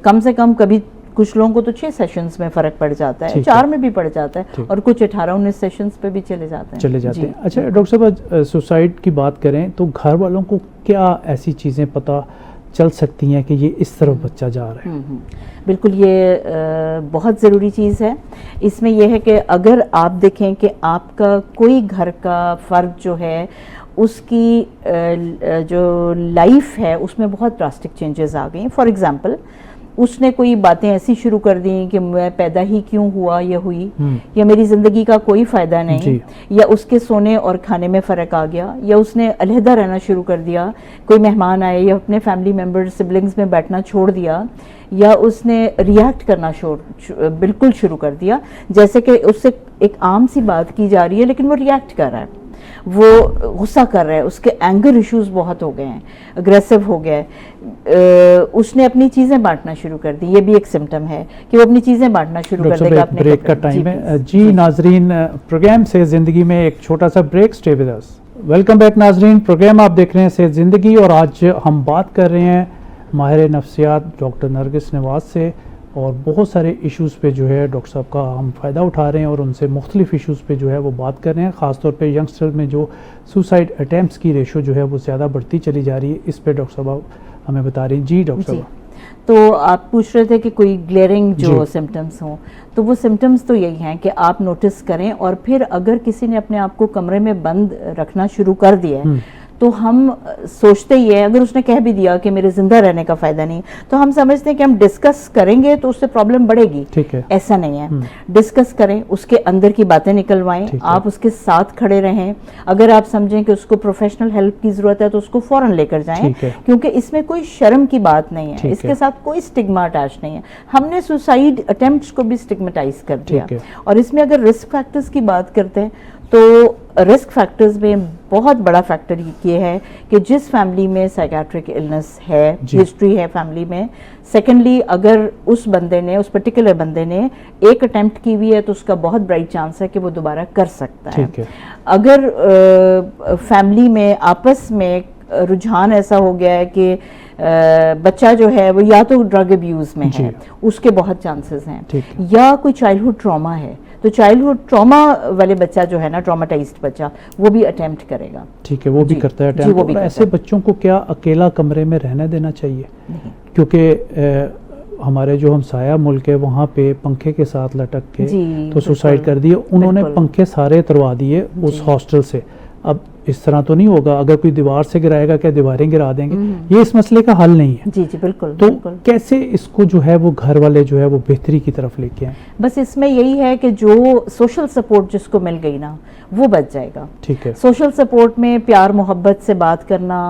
B: کم سے کم کبھی کچھ لوگوں کو تو 6 سیشنز میں فرق پڑ جاتا ہے, 4 میں بھی پڑ جاتا ہے, اور کچھ 18-19 سیشنز پہ بھی چلے جاتے ہیں.
A: اچھا ڈاکٹر صاحب, سوسائڈ کی بات کریں تو گھر والوں کو کیا ایسی چیزیں پتہ چل سکتی ہیں کہ یہ اس طرف بچہ جا رہا ہے؟
B: بالکل, یہ بہت ضروری چیز ہے. اس میں یہ ہے کہ اگر آپ دیکھیں کہ آپ کا کوئی گھر کا فرد جو ہے اس کی جو لائف ہے اس میں بہت ڈراسٹک چینجز آ گئی. فار ایگزامپل, اس نے کوئی باتیں ایسی شروع کر دیں کہ میں پیدا ہی کیوں ہوا یا ہوئی, یا میری زندگی کا کوئی فائدہ نہیں, یا اس کے سونے اور کھانے میں فرق آ گیا, یا اس نے علیحدہ رہنا شروع کر دیا, کوئی مہمان آئے یا اپنے فیملی ممبر سبلنگز میں بیٹھنا چھوڑ دیا, یا اس نے ریئیکٹ کرنا بالکل شروع کر دیا, جیسے کہ اس سے ایک عام سی بات کی جا رہی ہے لیکن وہ ریئیکٹ کر رہا ہے, وہ غصہ کر رہا ہے, اس کے اینگر ایشوز بہت ہو گئے ہیں, اگریسو ہو گیا ہے, اس نے اپنی چیزیں بانٹنا شروع کر دی. یہ بھی ایک سمٹم ہے کہ وہ اپنی چیزیں بانٹنا شروع کر دے گا.
A: بریک کا ٹائم ہے جی ناظرین, پروگرام صحت زندگی میں ایک چھوٹا سا break, stay with us. Welcome back ناظرین, پروگرام آپ دیکھ رہے ہیں صحت زندگی, اور آج ہم بات کر رہے ہیں ماہر نفسیات ڈاکٹر نرگس نواز سے, اور بہت سارے ایشوز پہ جو ہے ڈاکٹر صاحب کا ہم فائدہ اٹھا رہے ہیں, اور ان سے مختلف ایشوز پہ جو ہے وہ بات کر رہے ہیں. خاص طور پہ ینگسٹر میں جو سوسائڈ اٹیمپٹس کی ریشو جو ہے وہ زیادہ بڑھتی چلی جا رہی ہے, اس پہ ڈاکٹر صاحب ہمیں بتا رہی ہیں. جی ڈاکٹر صاحب,
B: تو آپ پوچھ رہے تھے کہ کوئی گلیئرنگ جو سمٹمز ہوں, تو وہ سمٹمز تو یہی ہیں کہ آپ نوٹس کریں, اور پھر اگر کسی نے اپنے آپ کو کمرے میں بند رکھنا شروع کر دیا ہے تو ہم سوچتے ہی ہیں, اگر اس نے کہہ بھی دیا کہ میرے زندہ رہنے کا فائدہ نہیں, تو ہم سمجھتے ہیں کہ ہم ڈسکس کریں گے تو اس سے پرابلم بڑھے گی. ایسا نہیں ہے, ڈسکس کریں, اس کے اندر کی باتیں نکلوائیں, آپ اس کے ساتھ کھڑے رہیں. اگر آپ سمجھیں کہ اس کو پروفیشنل ہیلپ کی ضرورت ہے تو اس کو فوراً لے کر جائیں, کیونکہ اس میں کوئی شرم کی بات نہیں ہے, اس کے ساتھ کوئی سٹگما اٹیچ نہیں ہے. ہم نے سوسائڈ اٹیمپٹس کو بھی سٹگمیٹائز کر دیا, اور اس میں اگر رسک فیکٹرز کی بات کرتے ہیں تو رسک فیکٹرز میں بہت بڑا فیکٹر یہ ہے کہ جس فیملی میں سائیکیٹرک النس ہے, ہسٹری ہے فیملی میں. سیکنڈلی اگر اس بندے نے, اس پرٹیکولر بندے نے ایک اٹیمپٹ کی ہوئی ہے تو اس کا بہت برائٹ چانس ہے کہ وہ دوبارہ کر سکتا ہے. اگر فیملی میں آپس میں رجحان ایسا ہو گیا ہے کہ بچہ جو ہے وہ یا تو ڈرگ ابیوز میں ہے, اس کے بہت چانسز ہیں, یا کوئی چائلڈہڈ ٹراما ہے, تو چائلڈہڈ ٹراما والے بچہ جو ہے نا, ٹراماٹائزڈ بچہ, وہ بھی اٹیمپٹ کرے گا.
A: ٹھیک ہے, وہ بھی کرتا ہے اٹیمپٹ. ایسے بچوں کو کیا اکیلا کمرے میں رہنے دینا چاہیے؟ کیونکہ ہمارے جو ہمسایہ ملک ہے وہاں پہ پنکھے کے ساتھ لٹک کے تو سوسائڈ کر دیے انہوں نے, پنکھے سارے اتروا دیے اس ہاسٹل سے. اب اس طرح تو نہیں ہوگا, اگر کوئی دیوار سے گرائے گا کیا دیواریں گرا دیں گے؟ یہ اس مسئلے کا حل نہیں ہے.
B: جی جی بالکل.
A: تو کیسے اس کو جو ہے وہ گھر والے جو ہے وہ بہتری کی طرف لے کے آئیں؟
B: بس اس میں یہی ہے کہ جو سوشل سپورٹ جس کو مل گئی نا وہ بچ جائے گا.
A: ٹھیک ہے.
B: سوشل سپورٹ میں پیار محبت سے بات کرنا,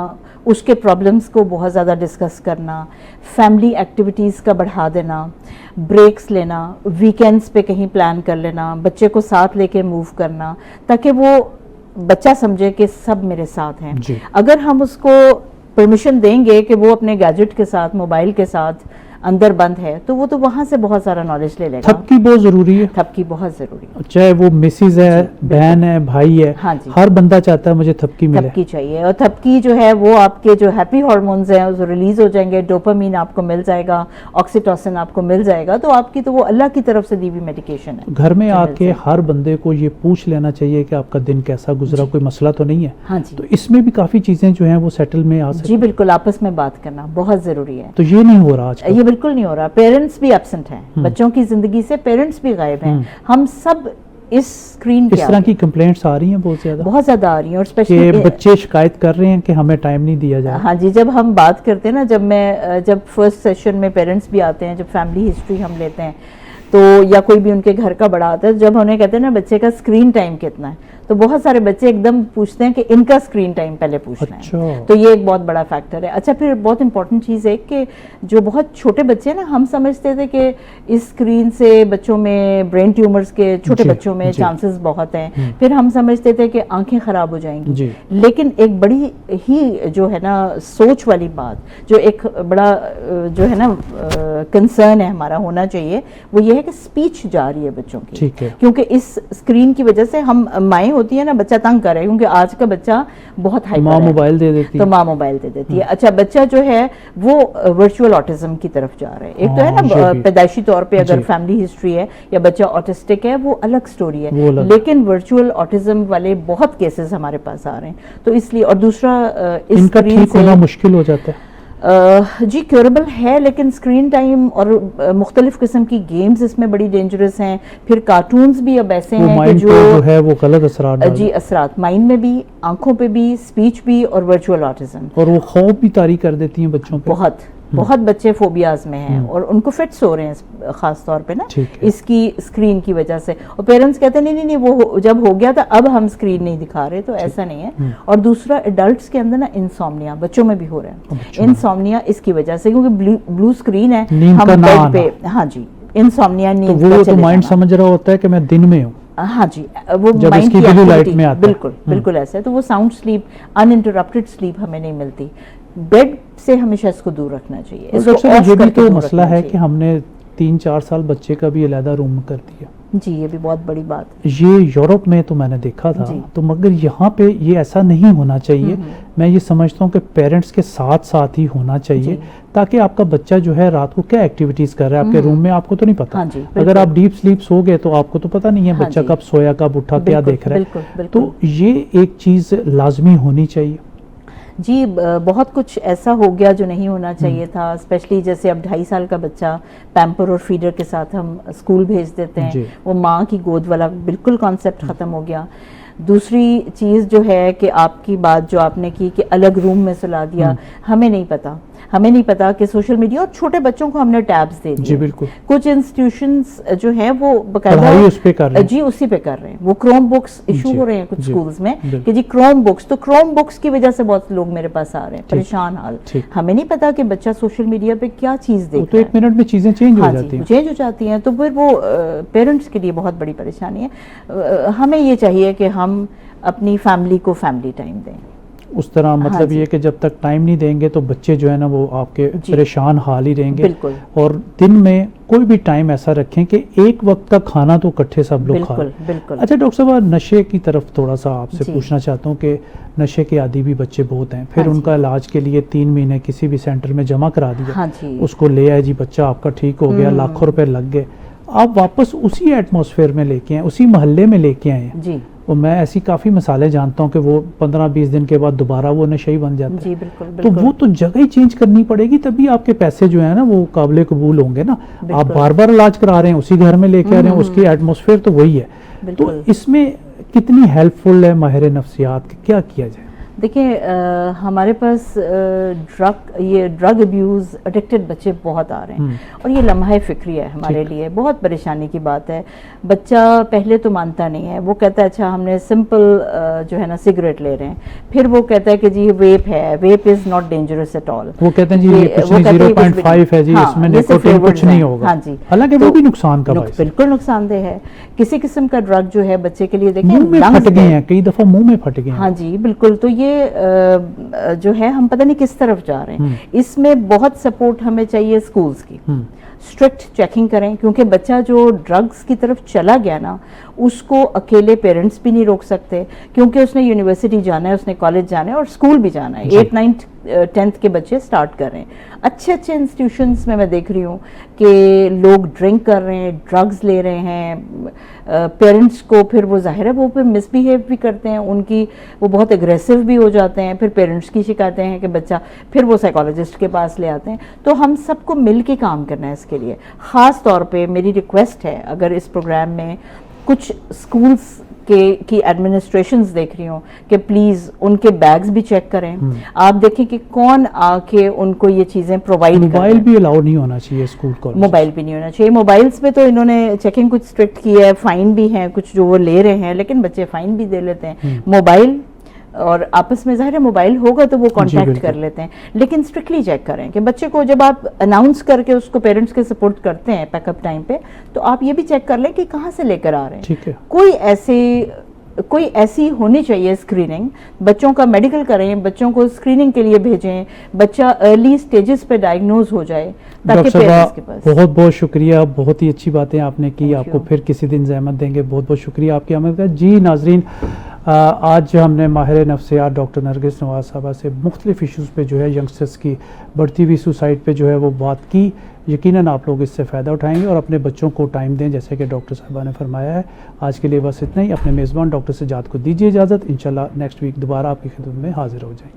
B: اس کے پرابلمز کو بہت زیادہ ڈسکس کرنا, فیملی ایکٹیویٹیز کا بڑھا دینا, بریکس لینا, ویکینڈز پہ کہیں پلان کر لینا, بچے کو ساتھ لے کے موو کرنا تاکہ وہ بچہ سمجھے کہ سب میرے ساتھ ہیں. اگر ہم اس کو پرمیشن دیں گے کہ وہ اپنے گیجٹ کے ساتھ, موبائل کے ساتھ اندر بند ہے, تو وہ تو وہاں سے بہت سارا نالج لے لے گا.
A: تھپکی بہت ضروری ہے.
B: تھپکی بہت ضروری ہے,
A: چاہے وہ مسز ہے, بہن ہے, بھائی ہے, ہر بندہ چاہتا ہے مجھے تھپکی ملے.
B: تھپکی چاہیے, اور تھپکی جو ہے وہ آپ کے جو ہیپی ہارمونز ہیں وہ ریلیز ہو جائیں گے, ڈوپامین آپ کو مل جائے گا, آکسیٹوسن آپ کو مل جائے گا, تو آپ کی تو وہ اللہ کی طرف سے دی ہوئی میڈیکیشن ہے.
A: گھر میں آ کے ہر بندے کو یہ پوچھ لینا چاہیے کہ آپ کا دن کیسا گزرا, کوئی مسئلہ تو نہیں ہے.
B: ہاں جی.
A: تو اس میں بھی کافی چیزیں جو ہیں وہ سیٹل میں آ سکتی.
B: جی بالکل, آپس میں بات کرنا بہت ضروری ہے.
A: تو یہ نہیں ہو رہا آج کل.
B: یہ بالکل نہیں ہو رہا. پیرنٹس بھی ایبسنٹ ہیں, بچوں کی زندگی سے پیرنٹس بھی غائب ہیں. ہم سب اس اسکرین
A: اس طرح کی کمپلینٹس آ رہی ہیں بہت زیادہ
B: آ رہی ہیں, اور
A: اسپیشلی بچے شکایت کر رہے ہیں کہ ہمیں ٹائم نہیں دیا جا رہا.
B: ہاں جی, جب ہم بات کرتے ہیں نا, جب فرسٹ سیشن میں پیرنٹس بھی آتے ہیں, جب فیملی ہسٹری ہم لیتے ہیں تو, یا کوئی بھی ان کے گھر کا بڑا آتا ہے, جب انہیں کہتے ہیں نا بچے کا اسکرین ٹائم کتنا ہے, تو بہت سارے بچے ایک دم پوچھتے ہیں کہ ان کا اسکرین ٹائم پہلے پوچھنا ہے. تو یہ ایک بہت بڑا فیکٹر ہے. اچھا, پھر بہت امپورٹنٹ چیز ہے کہ جو بہت چھوٹے بچے ہیں نا, ہم سمجھتے تھے کہ اس اسکرین سے بچوں میں برین ٹیومرز کے, چھوٹے بچوں میں چانسز بہت ہیں. پھر ہم سمجھتے تھے کہ آنکھیں خراب ہو جائیں گی. لیکن ایک بڑی ہی جو ہے نا سوچ والی بات, جو ایک بڑا جو ہے نا کنسرن ہے ہمارا ہونا چاہیے, وہ یہ ہے کہ اسپیچ جا رہی ہے بچوں کی. کیونکہ اس اسکرین کی وجہ سے ہم مائیں ہوتی ہے نا, بچہ تنگ کر رہا ہے کیونکہ آج کا بچہ بہت ہائپر ہے,
A: ماں موبائل دے دیتی ہے,
B: تو ماں موبائل دے دیتی ہے. اچھا, بچہ جو ہے وہ ورچوئل آٹزم کی طرف جا رہا ہے. ایک تو ہے نا پیدائشی طور پہ اگر فیملی ہسٹری ہے یا بچہ آٹسٹک ہے, وہ الگ سٹوری ہے, لیکن ورچوئل آٹزم والے بہت کیسز ہمارے پاس آ رہے ہیں. تو اس لیے, اور دوسرا
A: ان کا ٹھیک ہونا مشکل ہو جاتا ہے.
B: جی کیوریبل ہے, لیکن اسکرین ٹائم اور مختلف قسم کی گیمز اس میں بڑی ڈینجرس ہیں. پھر کارٹونز بھی اب ایسے ہیں کہ
A: جو ہے وہ غلط اثرات,
B: جی اثرات مائنڈ میں بھی, آنکھوں پہ بھی, اسپیچ بھی, اور ورچوئل آٹزم,
A: اور وہ خوف بھی طاری کر دیتی ہیں بچوں پہ.
B: بہت بچے فوبیاز میں ہیں, اور ان کو فٹس ہو رہے ہیں خاص طور پہ نا اس کی اسکرین کی وجہ سے. اور پیرنٹس کہتے ہیں نہیں وہ جب ہو گیا تھا اب ہم اسکرین نہیں دکھا رہے, تو ایسا نہیں ہے. اور دوسرا, ایڈلٹس کے اندر نا انسومنیا, بچوں میں بھی ہو رہا ہے انسومنیا اس کی وجہ سے, کیونکہ بلو اسکرین ہے, ہم بیڈ پہ. ہاں جی, انسومنیا نیند
A: وہ تو مائنڈ سمجھ رہا ہوتا ہے کہ میں دن میں ہوں.
B: ہاں جی, وہ مائنڈ کی بالکل بالکل ایسا ہے. تو وہ ساؤنڈ سلیپ, ان انٹرپٹڈ سلیپ ہمیں نہیں ملتی. بیڈ سے ہمیشہ اس کو دور رکھنا چاہیے.
A: یہ بھی تو مسئلہ ہے کہ ہم نے 3-4 سال بچے کا بھی علیحدہ روم کر دیا.
B: جی یہ بھی بہت بڑی بات.
A: یہ یورپ میں تو میں نے دیکھا تھا, تو مگر یہاں پہ یہ ایسا نہیں ہونا چاہیے. میں یہ سمجھتا ہوں کہ پیرنٹس کے ساتھ ہی ہونا چاہیے, تاکہ آپ کا بچہ جو ہے رات کو کیا ایکٹیویٹیز کر رہا ہے آپ کے روم میں, آپ کو تو نہیں پتا. اگر آپ ڈیپ سلیپ سو گئے تو آپ کو تو پتا نہیں ہے بچہ کب سویا, کب اٹھا, کیا دیکھ رہا ہے. تو یہ ایک چیز لازمی ہونی چاہیے.
B: جی بہت کچھ ایسا ہو گیا جو نہیں ہونا چاہیے تھا, اسپیشلی جیسے اب 2.5 سال کا بچہ پیمپر اور فیڈر کے ساتھ ہم اسکول بھیج دیتے ہیں, وہ ماں کی گود والا بالکل کانسیپٹ ختم ہو گیا. دوسری چیز جو ہے کہ آپ کی بات جو آپ نے کی کہ الگ روم میں سلا دیا, ہمیں نہیں پتا. ہمیں نہیں پتا کہ سوشل میڈیا، اور چھوٹے بچوں کو ہم نے ٹیبز دے دیے.
A: جی بالکل.
B: کچھ انسٹیٹیوشنز جو ہیں وہ
A: باقاعدہ اس پہ کر رہے ہیں.
B: جی اسی پہ کر رہے ہیں. وہ کروم بکس ایشو ہو رہے ہیں کچھ سکولز میں کہ جی کروم بکس، تو کروم بکس کی وجہ سے بہت لوگ میرے پاس آ رہے ہیں پریشان حال. ہمیں نہیں پتا کہ بچہ سوشل میڈیا پہ کیا چیز دیکھ رہا ہے.
A: تو ایک منٹ میں چیزیں چینج ہو جاتی ہیں.
B: چینج ہو جاتی ہیں، تو پھر وہ پیرنٹس کے لیے بہت بڑی پریشانی ہے. ہمیں یہ چاہیے کہ ہم اپنی فیملی کو فیملی ٹائم دیں.
A: اس طرح مطلب یہ کہ جب تک ٹائم نہیں دیں گے تو بچے جو ہے نا وہ آپ کے پریشان حال ہی رہیں گے. اور دن میں کوئی بھی ٹائم ایسا رکھیں کہ ایک وقت کا کھانا تو اکٹھے سب لوگ کھائیں. اچھا ڈاکٹر صاحب، نشے کی طرف تھوڑا سا آپ سے پوچھنا چاہتا ہوں کہ نشے کے عادی بھی بچے بہت ہیں، پھر ان کا علاج کے لیے 3 مہینے کسی بھی سینٹر میں جمع کرا دیا، اس کو لے آئے جی بچہ آپ کا ٹھیک ہو گیا، لاکھوں روپے لگ گئے، آپ واپس اسی ایٹماسفیئر میں لے کے آئیں، اسی محلے میں لے کے آئے ہیں. اور میں ایسی کافی مثالیں جانتا ہوں کہ وہ 15-20 دن کے بعد دوبارہ وہ نشئی بن جاتا ہے. تو وہ تو جگہ ہی چینج کرنی پڑے گی، تبھی آپ کے پیسے جو ہیں نا وہ قابل قبول ہوں گے نا. آپ بار بار علاج کرا رہے ہیں، اسی گھر میں لے کے آ رہے ہیں، اس کی ایٹماسفیئر تو وہی ہے. تو اس میں کتنی ہیلپ فل ہے ماہر نفسیات، کیا کیا جائے؟
B: دیکھیں ہمارے پاس ڈرگ ابیوز ایڈکٹڈ بچے بہت آ رہے ہیں، اور یہ لمحہ فکری ہے ہمارے لیے، بہت پریشانی کی بات ہے. بچہ پہلے تو مانتا نہیں ہے، وہ کہتا ہے اچھا ہم نے سمپل جو ہے نا سگریٹ لے رہے ہیں، پھر وہ کہتا ہے کہ جی ویپ ہے، vape is not dangerous at all.
A: وہ کہتے ہیں جی یہ کچھ نہیں، 0.5 ہے جی، اس میں نیکوٹین کچھ نہیں ہوگا. حالانکہ وہ بھی نقصان کا باعث،
B: بالکل نقصان دہ ہے. کسی قسم کا ڈرگ جو ہے بچے کے لیے دیکھیں
A: منہ میں پھٹ گئے ہیں، کئی دفعہ منہ میں پھٹ گئے ہیں.
B: ہاں جی بالکل. تو یہ جو ہے ہم پتہ نہیں کس طرف جا رہے ہیں. اس میں بہت سپورٹ ہمیں چاہیے اسکولز کی. اسٹرکٹ چیکنگ کریں، کیونکہ بچہ جو ڈرگز کی طرف چلا گیا نا، اس کو اکیلے پیرنٹس بھی نہیں روک سکتے، کیونکہ اس نے یونیورسٹی جانا ہے، اس نے کالج جانا ہے اور اسکول بھی جانا ہے. 8th 9th 10th کے بچے سٹارٹ کر رہے ہیں. اچھے انسٹیٹیوشنز میں دیکھ رہی ہوں کہ لوگ ڈرنک کر رہے ہیں، ڈرگز لے رہے ہیں. پیرنٹس کو پھر وہ ظاہر ہے وہ پھر مس بیہیو بھی کرتے ہیں، ان کی وہ بہت اگریسو بھی ہو جاتے ہیں. پھر پیرنٹس کی شکایتیں ہیں کہ بچہ، پھر وہ سائیکالوجسٹ کے پاس لے آتے ہیں. تو ہم سب کو مل کے کام کرنا ہے اس کے لیے. خاص طور پہ میری ریکویسٹ ہے، اگر اس پروگرام میں کچھ اسکولس کی ایڈمنسٹریشنز دیکھ رہی ہوں کہ پلیز ان کے بیگز بھی چیک کریں. آپ دیکھیں کہ کون آ کے ان کو یہ چیزیں پرووائڈ کریں.
A: موبائل بھی الاؤ نہیں ہونا چاہیے اسکول کالج،
B: موبائل بھی نہیں ہونا چاہیے. موبائلز پہ تو انہوں نے چیکنگ کچھ اسٹرکٹ کی ہے، فائن بھی ہیں کچھ جو وہ لے رہے ہیں، لیکن بچے فائن بھی دے لیتے ہیں. موبائل اور آپس میں ظاہر ہے موبائل ہوگا تو وہ کانٹیکٹ کر لیتے ہیں، لیکن اسٹرکٹلی چیک کریں کہ بچے کو جب آپ اناؤنس کر کے اس کو پیرنٹس کے سپورٹ کرتے ہیں پیک اپ ٹائم پہ، تو آپ یہ بھی چیک کر لیں کہ کہاں سے لے کر آ رہے ہیں. کوئی ایسی ہونی چاہیے اسکریننگ. بچوں کا میڈیکل کریں، بچوں کو اسکریننگ کے لیے بھیجیں، بچہ ارلی سٹیجز پہ ڈائگنوز ہو جائے تاکہ پیرنٹس کے پاس.
A: بہت بہت شکریہ، بہت ہی اچھی باتیں آپ نے کی. آپ کو پھر کسی دن زحمت دیں گے. بہت بہت شکریہ آپ کی آمد کا. جی ناظرین، آج ہم نے ماہر نفسیات ڈاکٹر نرگس نواز صاحبہ سے مختلف ایشوز پہ جو ہے ینگسٹرز کی بڑھتی ہوئی سوسائڈ پہ جو ہے وہ بات کی. یقیناً آپ لوگ اس سے فائدہ اٹھائیں گے اور اپنے بچوں کو ٹائم دیں جیسے کہ ڈاکٹر صاحبہ نے فرمایا ہے. آج کے لیے بس اتنا ہی. اپنے میزبان ڈاکٹر سجاد کو دیجیے اجازت. انشاءاللہ نیکسٹ ویک دوبارہ آپ کی خدمت میں حاضر ہو جائیں.